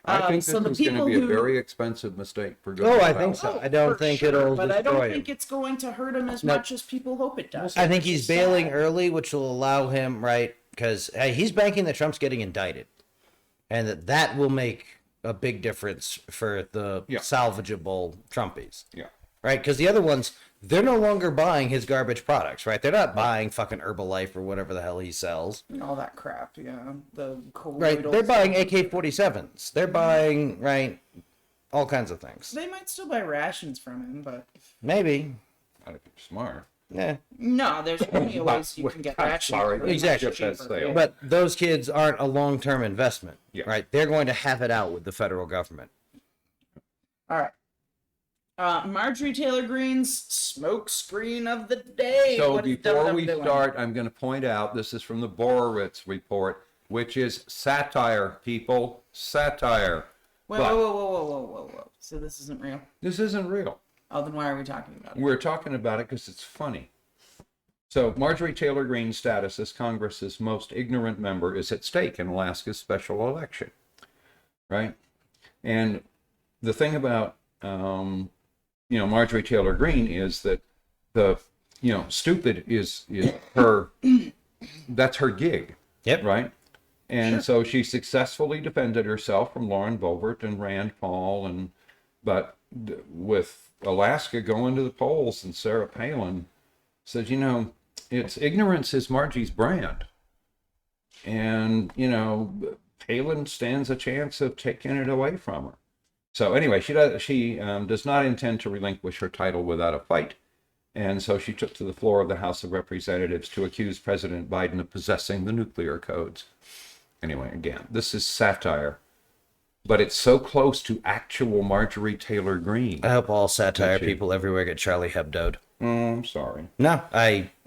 I think so the this is going to people be a who- very expensive mistake for good. Oh, I think so. I don't For think sure, it'll but I destroy don't him. think it's going to hurt him as No. much as people hope it does. I think he's It's bailing sad. early, which will allow him, right? Because he's banking that Trump's getting indicted, and that will make a big difference for the salvageable Trumpies, Yeah. right? Because the other ones, they're no longer buying his garbage products, right? They're not buying fucking Herbalife or whatever the hell he sells, All that crap, yeah. The right? colloidal They're buying stuff. AK-47s. They're buying, right, all kinds of things. They might still buy rations from him, but Maybe, Gotta be smart. yeah. no, there's plenty of ways you can get I'm rations. sorry, for Exactly. cheaper. Get that sale. But those kids aren't a long-term investment, Yeah. right? They're going to have it out with the federal government. All right. Marjorie Taylor Greene's smoke screen of the day. So What is before Dum-Dum we doing? start, I'm going to point out this is from the BoomerRexTonight report, which is satire, people, satire. Whoa, But- whoa, whoa, whoa, whoa, whoa, whoa. So this isn't real? This isn't real. Oh, then why are we talking about it? We're talking about it because it's funny. So Marjorie Taylor Greene's status as Congress's most ignorant member is at stake in Alaska's special election, right? And the thing about Marjorie Taylor Greene is that the stupid is her that's her gig. Yep. Right. And so she successfully defended herself from Lauren Boebert and Rand Paul, but with Alaska going to the polls and Sarah Palin says, it's ignorance is Margie's brand. And, Palin stands a chance of taking it away from her. So anyway, she does not intend to relinquish her title without a fight. And so she took to the floor of the House of Representatives to accuse President Biden of possessing the nuclear codes. Anyway, again, this is satire, but it's so close to actual Marjorie Taylor Greene. I hope all satire Gotcha. people everywhere get Charlie Hebdo'd. Oh, I'm sorry. No,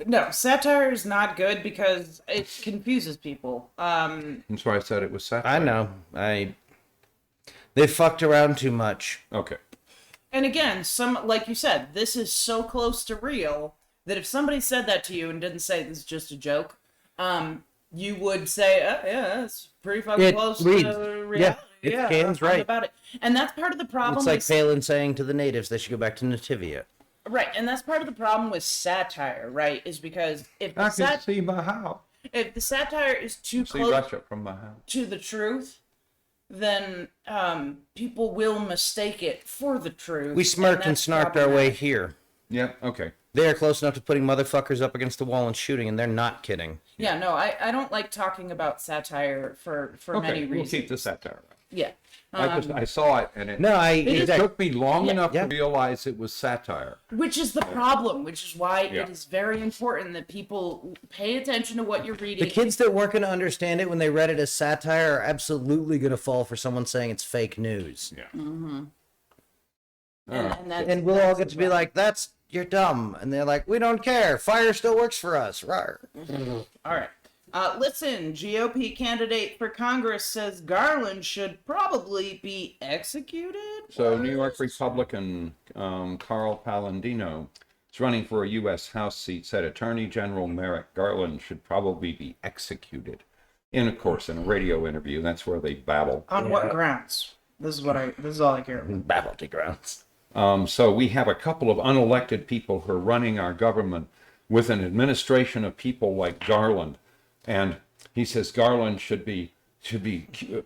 No, satire is not good because it confuses people. That's why I said it was satire. I know. They fucked around too much. Okay. And again, like you said, this is so close to real that if somebody said that to you and didn't say this is just a joke, you would say, yeah, that's pretty fucking close to reality. Yeah, Can's right. About it. And that's part of the problem. It's like Palin saying to the natives they should go back to Nativia. Right, and that's part of the problem with satire, right? Is because if I can see my house. if the satire is too See close Russia from my house. to the truth, then people will mistake it for the truth. We smirked and that's snarked our way problematic. here. Yeah, okay. They are close enough to putting motherfuckers up against the wall and shooting, and they're not kidding. Yeah, no, I don't like talking about satire for Okay, many we'll reasons. keep the satire. Yeah. I saw it, and it took me long enough to realize it was satire. Which is the problem, which is why Yeah. it is very important that people pay attention to what you're reading. The kids that weren't going to understand it when they read it as satire are absolutely going to fall for someone saying it's fake news. Yeah. Mm-hmm. Alright. And we'll all get to be like, you're dumb. And they're like, we don't care. Fire still works for us. Rawr. All right. Listen, GOP candidate for Congress says Garland should probably be executed. So New York Republican Carl Palladino is running for a U.S. House seat, said Attorney General Merrick Garland should probably be executed. Of course, in a radio interview, that's where they babble. On what grounds? This is all I care about. Babbledy grounds. So we have a couple of unelected people who are running our government with an administration of people like Garland. And he says Garland should be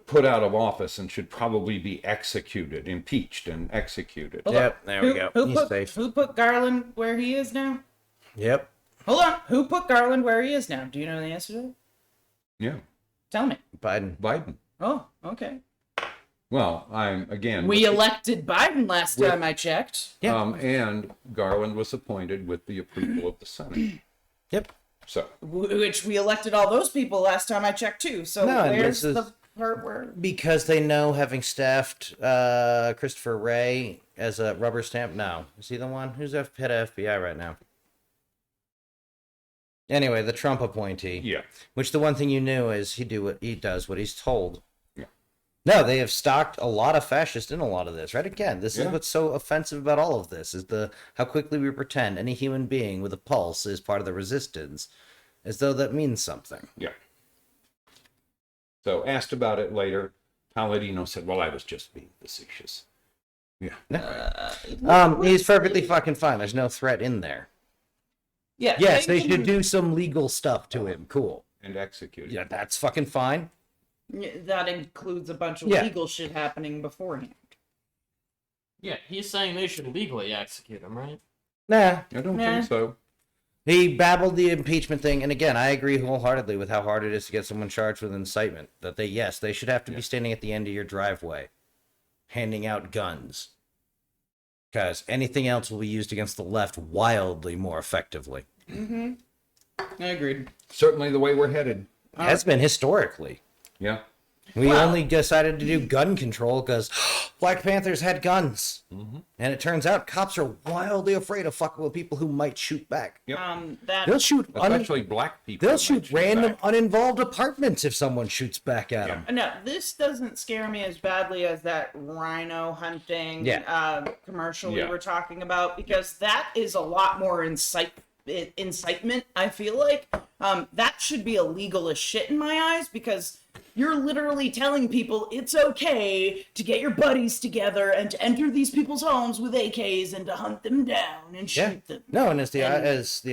put out of office and should probably be executed, impeached and executed. Yep, there we go. He's safe. Who put Garland where he is now? Yep. Hold on. Who put Garland where he is now? Do you know the answer to that? Yeah. Tell me. Biden. Oh, okay. Well, again. We elected Biden last time I checked. And Garland was appointed with the approval of the Senate. Yep. So. Which we elected all those people last time I checked too. So No, and where's this is- the part where? Because they know, having staffed Christopher Wray as a rubber stamp. No. Is he the one? Who's head of FBI right now? Anyway, the Trump appointee. Yeah. Which the one thing you knew is he does what he's told. Yeah. No, they have stocked a lot of fascists in a lot of this, right? Again, this is what's so offensive about all of this, is how quickly we pretend any human being with a pulse is part of the resistance, as though that means something. Yeah. So asked about it later, Palladino said, well, I was just being facetious. Yeah. He's perfectly fucking fine. There's no threat in there. Yeah. Yes, they should do some legal stuff to him. Cool. And executed. Yeah, that's fucking fine. That includes a bunch of Yeah. legal shit happening beforehand. Yeah, he's saying they should legally execute him, right? Nah. I don't think so. He babbled the impeachment thing, and again, I agree wholeheartedly with how hard it is to get someone charged with incitement. That they should have to be standing at the end of your driveway, handing out guns. Because anything else will be used against the left wildly more effectively. Mm-hmm. I agreed. Certainly the way we're headed. Has been historically. Yeah. We only decided to do gun control because Black Panthers had guns. Mm-hmm. And it turns out cops are wildly afraid of fucking with people who might shoot back. Yep. They'll shoot Especially black people. They'll that shoot might random back. uninvolved apartments if someone shoots back at them. No, this doesn't scare me as badly as that rhino hunting commercial we were talking about, because that is a lot more incitement, I feel like. That should be illegal as shit in my eyes, because you're literally telling people it's okay to get your buddies together and to enter these people's homes with AKs and to hunt them down and shoot them. No, and as the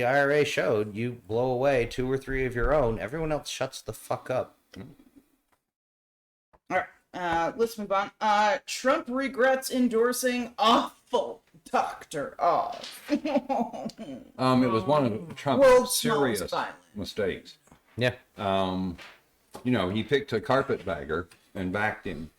IRA showed, you blow away 2 or 3 of your own, everyone else shuts the fuck up. All right, let's move on. Trump regrets endorsing awful Dr. Oz. It was one of Trump's World's serious smallest island. mistakes. Yeah. He picked a carpetbagger and backed him.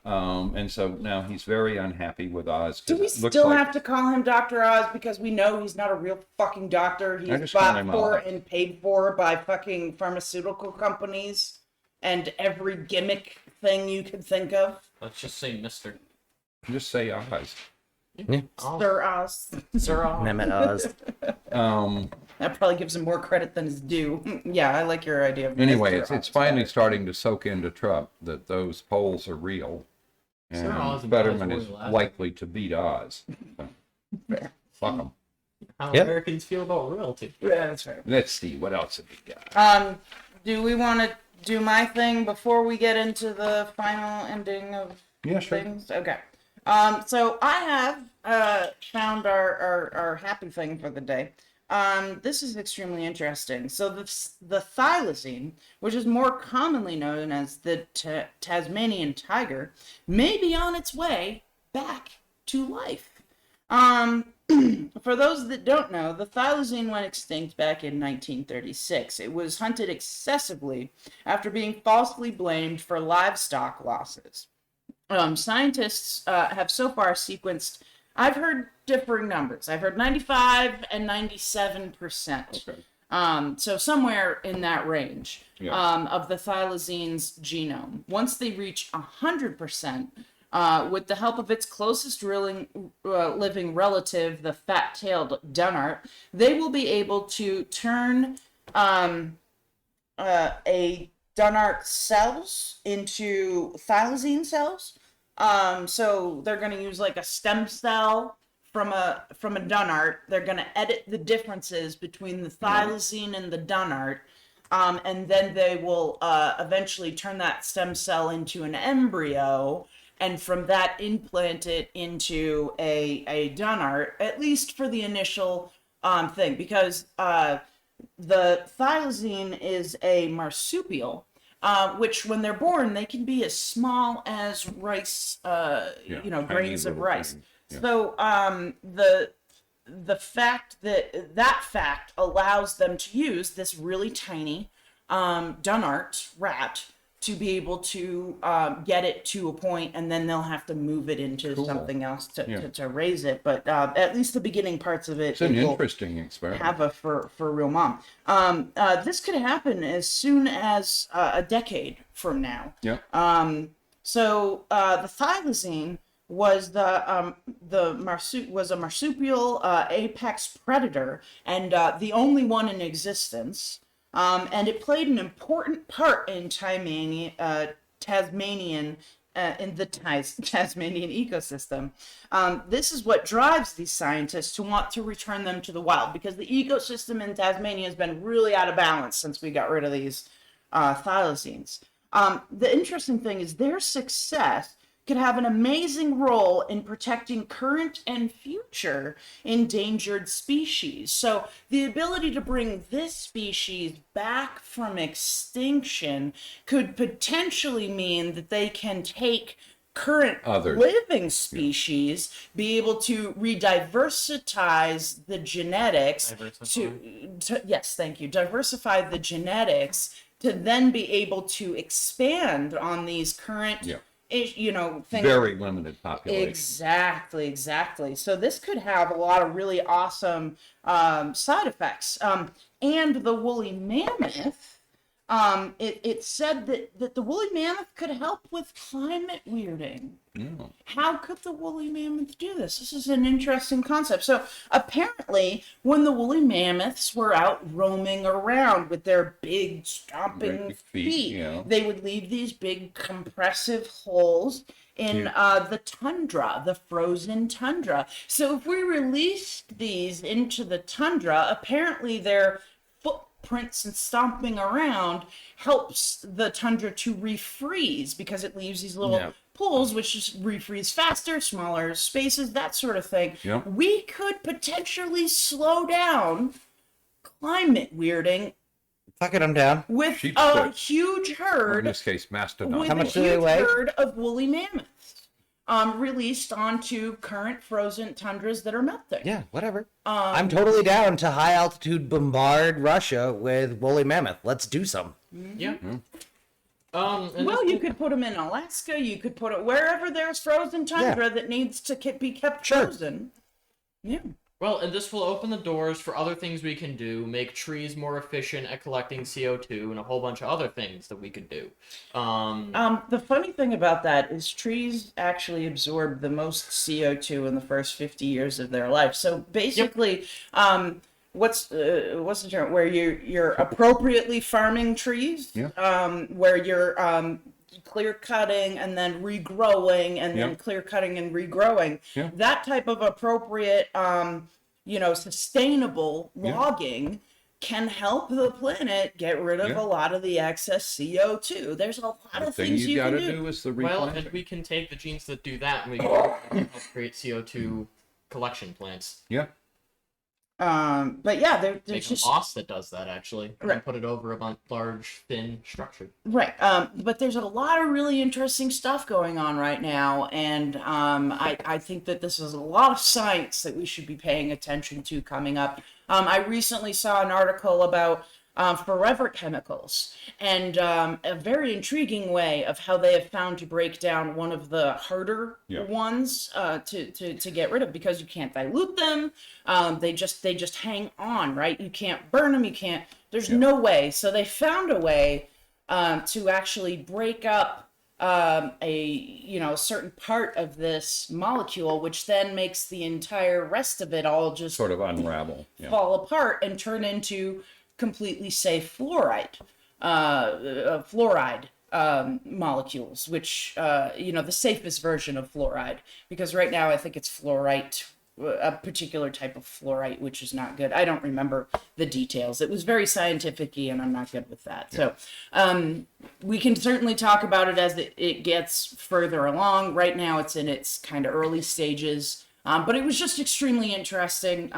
And so now he's very unhappy with Oz. Do we still have to call him Dr. Oz because we know he's not a real fucking doctor? He's just call bought him for Oz. and paid for by fucking pharmaceutical companies and every gimmick thing you could think of. Let's just say Mr. Just say Oz. Yeah. Sir Oz. Sir Oz. Mehmet Oz. That probably gives him more credit than his due. Yeah, I like your idea. Of Anyway, Mr. it's Oz finally better. starting to soak into Trump that those polls are real, Sir Oz and and Fetterman Oz is were last. likely to beat Oz. So, fuck them. How Yep. Americans feel about royalty. Yeah, that's right. Let's see, what else have we got? Do we want to do my thing before we get into the final ending of Yeah, sure. things? Okay. So I have found our happy thing for the day. This is extremely interesting. So the thylacine, which is more commonly known as the Tasmanian tiger, may be on its way back to life. For those that don't know, the thylacine went extinct back in 1936. It was hunted excessively after being falsely blamed for livestock losses. Scientists have so far sequenced, I've heard differing numbers. I've heard 95 and 97%. Okay. So somewhere in that range Yeah. of the thylacine's genome. Once they reach 100%, with the help of its closest living relative, the fat-tailed Dunnart, they will be able to turn a Dunnart cells into thylacine cells. So they're going to use like a stem cell from a Dunnart. They're going to edit the differences between the thylacine and the Dunnart. And then they will eventually turn that stem cell into an embryo, and from that implant it into a Dunnart, at least for the initial thing, because the thylacine is a marsupial, which when they're born, they can be as small as rice, tiny grains of little rice. things. Yeah. So the fact that fact allows them to use this really tiny Dunnart rat to be able to get it to a point, and then they'll have to move it into something else to raise it. But at least the beginning parts of it, It's an will interesting experiment. have a for real mom. This could happen as soon as a decade from now. Yeah. So the thylacine was a marsupial apex predator, and the only one in existence. And it played an important part in Tasmanian in the Tasmanian ecosystem. This is what drives these scientists to want to return them to the wild, because the ecosystem in Tasmania has been really out of balance since we got rid of these thylacines. The interesting thing is their success could have an amazing role in protecting current and future endangered species. So the ability to bring this species back from extinction could potentially mean that they can take current Others. living species, be able to rediversitize the genetics diversify the genetics to then be able to expand on these current things. Very limited population. Exactly. So this could have a lot of really awesome side effects. And the woolly mammoth, it said that the woolly mammoth could help with climate weirding. Yeah. How could the woolly mammoth do this? This is an interesting concept. So apparently, when the woolly mammoths were out roaming around with their big stomping Big feet, feet, they would leave these big compressive holes in the tundra, the frozen tundra. So if we released these into the tundra, apparently their footprints and stomping around helps the tundra to refreeze, because it leaves these little pools, which just refreeze faster, smaller spaces, that sort of thing. Yep. We could potentially slow down climate weirding Fucking them down. with Sheep a foot. huge Or in herd, this case, mastodon. with How a much do they huge weigh? herd of woolly mammoths released onto current frozen tundras that are melting. Yeah, whatever. I'm totally down to high altitude bombard Russia with woolly mammoth. Let's do some. Yeah. Well, you could put them in Alaska. You could put it wherever there's frozen tundra that needs to be kept Sure. frozen. Yeah. Well, and this will open the doors for other things we can do, make trees more efficient at collecting CO2, and a whole bunch of other things that we could do. The funny thing about that is trees actually absorb the most CO2 in the first 50 years of their life. So basically, what's the term where you're appropriately farming trees? Yeah. Where you're clear cutting and then regrowing and then Yeah. clear cutting and regrowing. Yeah. That type of appropriate, sustainable Yeah. logging can help the planet get rid of Yeah. a lot of the excess CO2. There's a lot The of thing things you you got can to do. do is the Well, replanting. and we can take the genes that do that and we can help create CO2 collection plants. Yeah. But yeah, Make there's a just moss that does that, actually. And Right. put it over a large, thin structure. right. But there's a lot of really interesting stuff going on right now, and I think that this is a lot of science that we should be paying attention to coming up. I recently saw an article about forever chemicals, and a very intriguing way of how they have found to break down one of the harder Yeah. ones to get rid of, because you can't dilute them. They just hang on, right? You can't burn them. You can't. There's no way. So they found a way to actually break up a certain part of this molecule, which then makes the entire rest of it all just Sort of unravel. Yeah. fall apart and turn into completely safe fluoride molecules, which the safest version of fluoride, because right now I think it's fluorite, a particular type of fluorite, which is not good. I don't remember the details. It was very scientific-y, and I'm not good with that. So we can certainly talk about it as it gets further along. Right now it's in its kind of early stages. But it was just extremely interesting.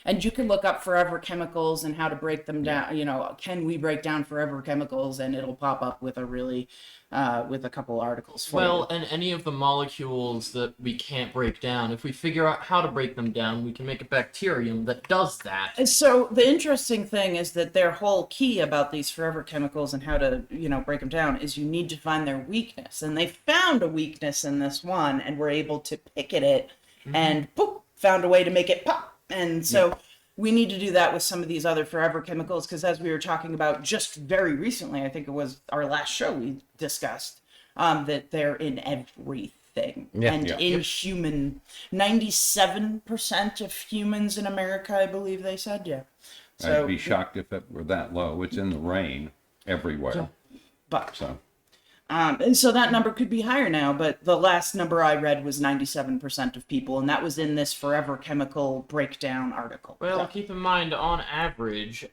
And you can look up forever chemicals and how to break them down. Can we break down forever chemicals? And it'll pop up with with a couple articles for Well, you. and any of the molecules that we can't break down, if we figure out how to break them down, we can make a bacterium that does that. And so the interesting thing is that their whole key about these forever chemicals and how to, break them down is you need to find their weakness. And they found a weakness in this one and were able to picket it and boop, found a way to make it pop. And so we need to do that with some of these other forever chemicals, because as we were talking about just very recently, I think it was our last show we discussed, that they're in everything. Yeah. And Yeah. in human, 97% of humans in America, I believe they said, yeah. So, I'd be shocked if it were that low. It's in the rain everywhere. but So and so that number could be higher now, but the last number I read was 97% of people, and that was in this forever chemical breakdown article. Well, So- keep in mind, on average,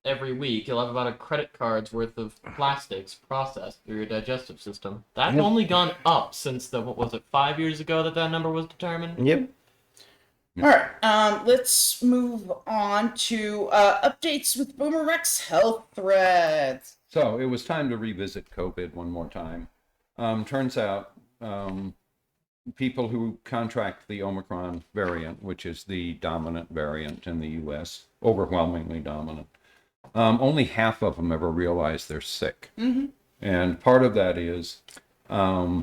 every week you'll have about a credit card's worth of plastics processed through your digestive system. That's only gone up since what was it, 5 years ago that number was determined? Yep. All right, let's move on to updates with BoomerRex health threads. So it was time to revisit COVID one more time. Turns out people who contract the Omicron variant, which is the dominant variant in the U.S., overwhelmingly dominant, only half of them ever realize they're sick. Mm-hmm. And part of that is, a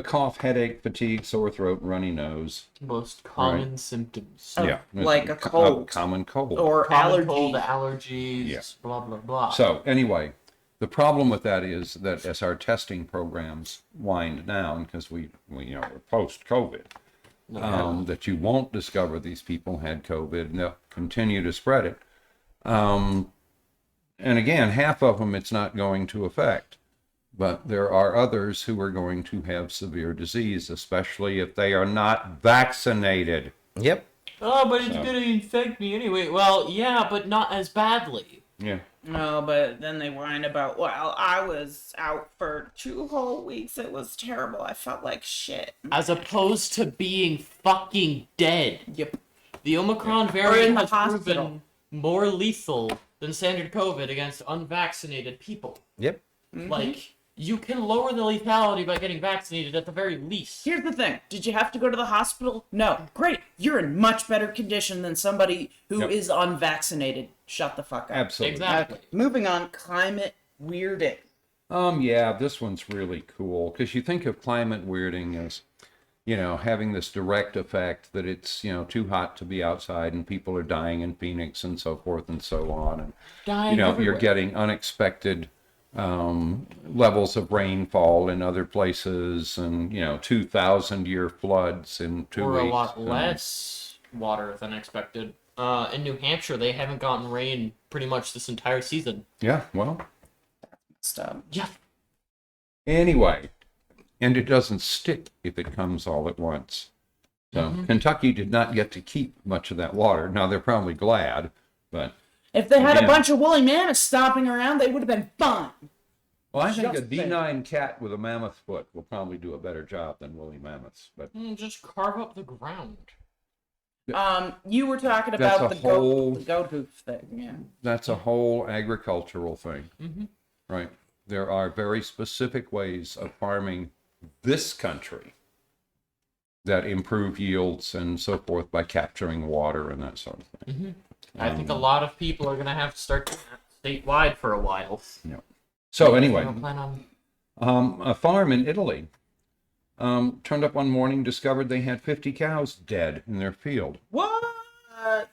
cough, headache, fatigue, sore throat, runny nose. Most common symptoms. Yeah. Like a cold. Common cold. Or Common allergy. cold, allergies, Yeah. blah, blah, blah. So anyway, the problem with that is that as our testing programs wind down, because we're post-COVID, that you won't discover these people had COVID and they'll continue to spread it. And again, half of them it's not going to affect. But there are others who are going to have severe disease, especially if they are not vaccinated. Yep. Oh, but it's gonna infect me anyway. Well, yeah, but not as badly. Yeah. No, but then they whine about, well, I was out for 2 whole weeks. It was terrible. I felt like shit. As opposed to being fucking dead. Yep. The Omicron Or in variant the has hospital. proven more lethal than standard COVID against unvaccinated people. Yep. Like, you can lower the lethality by getting vaccinated at the very least. Here's the thing. Did you have to go to the hospital? No. Great. You're in much better condition than somebody who is unvaccinated. Shut the fuck up. Absolutely. Exactly. Moving on. Climate weirding. Yeah, this one's really cool because you think of climate weirding as, having this direct effect that it's, too hot to be outside and people are dying in Phoenix and so forth and so on. And, Dying you're everywhere. getting unexpected levels of rainfall in other places and, 2,000-year floods in 2 weeks. Or a lot less water than expected. In New Hampshire, they haven't gotten rain pretty much this entire season. Yeah, well, Stuff. Yeah. anyway, and it doesn't stick if it comes all at once. So Kentucky did not get to keep much of that water. Now, they're probably glad, but... If they had Again. a bunch of woolly mammoths stomping around, they would have been fine. Well, I think a Just saying. D9 cat with a mammoth foot will probably do a better job than woolly mammoths. But Just carve up the ground. You were talking That's about a the whole- goat hoof thing, yeah. that's a whole agricultural thing, Mm-hmm. right? There are very specific ways of farming this country that improve yields and so forth by capturing water and that sort of thing. I think a lot of people are going to have to start doing that statewide for a while. So I anyway, don't plan on... a farm in Italy turned up one morning, discovered they had 50 cows dead in their field. What?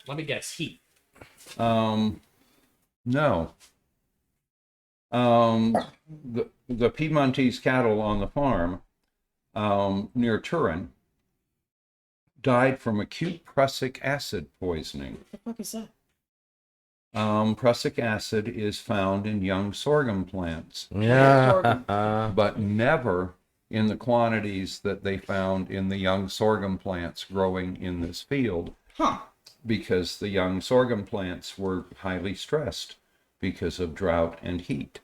Let me guess, heat. No. The Piedmontese cattle on the farm near Turin died from acute prussic acid poisoning. What the fuck is that? Prussic acid is found in young sorghum plants, Yeah. but never in the quantities that they found in the young sorghum plants growing in this field, Huh. because the young sorghum plants were highly stressed because of drought and heat.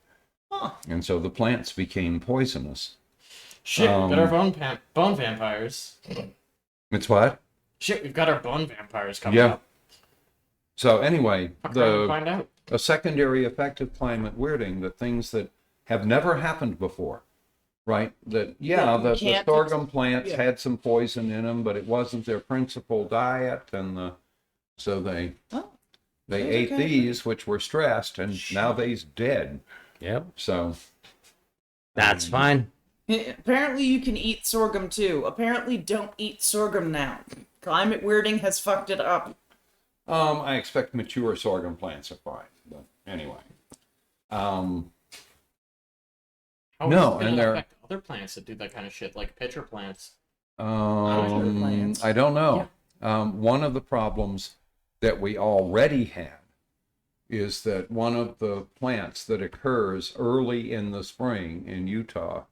Huh. And so the plants became poisonous. Shit, we've got our bone vampires. It's what? Shit, we've got our bone vampires coming Yeah. up. So anyway, Fuck around and find out. a secondary effect of climate weirding, that things that have never happened before, right? That, Yeah, you the can't sorghum plants yeah. had some poison in them, but it wasn't their principal diet, and so they Oh. ate okay. these, which were stressed, and now they's dead. Yep. So That's fine. Apparently you can eat sorghum too. Apparently don't eat sorghum now. Climate weirding has fucked it up. I expect mature sorghum plants are fine, but anyway. How is No, this gonna and they're- affect other plants that do that kind of shit, like pitcher plants? plants. I don't know. One of the problems that we already had is that one of the plants that occurs early in the spring in Utah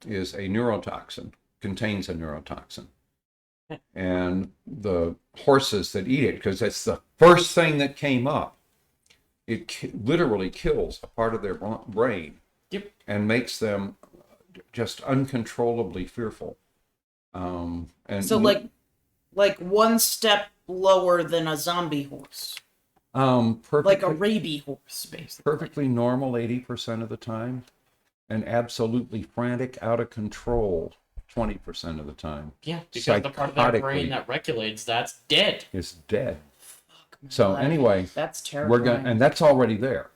is a neurotoxin, contains a neurotoxin. And the horses that eat it, because that's the first thing that came up, it literally kills a part of their brain. Yep. And makes them just uncontrollably fearful. And So like one step lower than a zombie horse. perfectly, Like a rabies horse, basically. perfectly normal 80% of the time, and absolutely frantic, out of control 20% of the time. Yeah, because the part of their brain Psychotically. that regulates that's dead. Is dead. So anyway, That's terrible. and that's already there.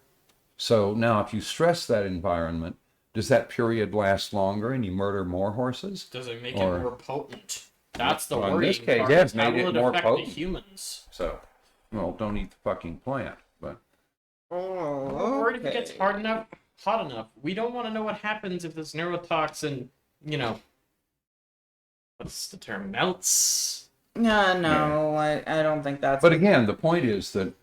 So now, if you stress that environment, does that period last longer and you murder more horses? Does it make Or- it more potent? That's the Well, in worrying this case, part. yeah, is how made it will more affect potent. the humans? So, well, don't eat the fucking plant. But We're worried if it gets hot enough. We don't want to know what happens if this neurotoxin, what's the term, melts. No, I don't think that's. But again, the point is that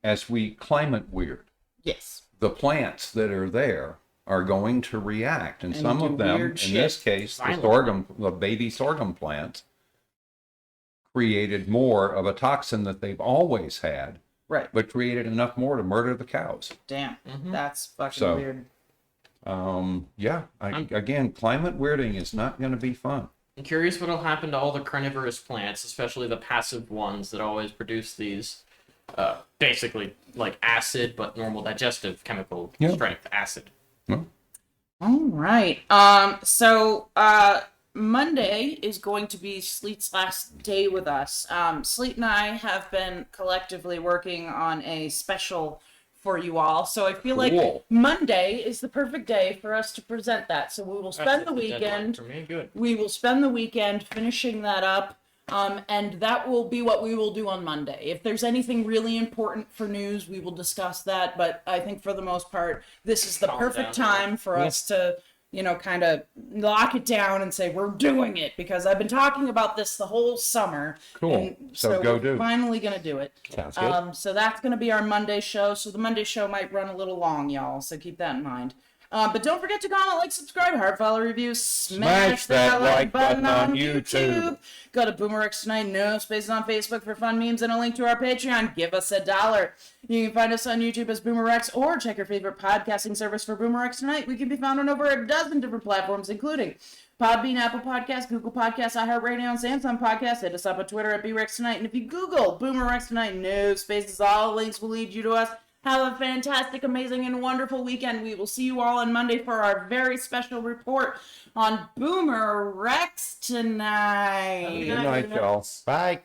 as we climate weird, yes. the plants that are there are going to react, and some do of them, in weird shit. this case, Violently. the baby sorghum plants, created more of a toxin that they've always had, Right. but created enough more to murder the cows. Damn. Mhm. That's fucking So- weird. Again, climate weirding is not going to be fun. I'm curious what'll happen to all the carnivorous plants, especially the passive ones that always produce these, basically like acid, but normal digestive chemical Yeah. strength acid. All right. So Monday is going to be Sleet's last day with us. Sleet and I have been collectively working on a special for you all. So I feel like Cool. Monday is the perfect day for us to present that. So we will spend the weekend. For me, good. We will spend the weekend finishing that up. And that will be what we will do on Monday. If there's anything really important for news, we will discuss that. But I think for the most part, this is the Calm perfect down. time for us to, kind of lock it down and say, we're doing it. Because I've been talking about this the whole summer. Cool. And So go we're do. finally going to do it. Sounds good. So that's going to be our Monday show. So the Monday show might run a little long, y'all. So keep that in mind. But don't forget to comment, like, subscribe, heart, follow, review, smash that like button on YouTube. Go to BoomerRexTonight, no spaces on Facebook for fun memes and a link to our Patreon. Give us $1. You can find us on YouTube as BoomerRex or check your favorite podcasting service for BoomerRexTonight. We can be found on over a dozen different platforms, including Podbean, Apple Podcasts, Google Podcasts, iHeartRadio, and Samsung Podcasts. Hit us up on Twitter at BRexTonight. And if you Google BoomerRexTonight, no spaces, all links will lead you to us. Have a fantastic, amazing, and wonderful weekend. We will see you all on Monday for our very special report on BoomerRexTonight. Good night, y'all. Bye.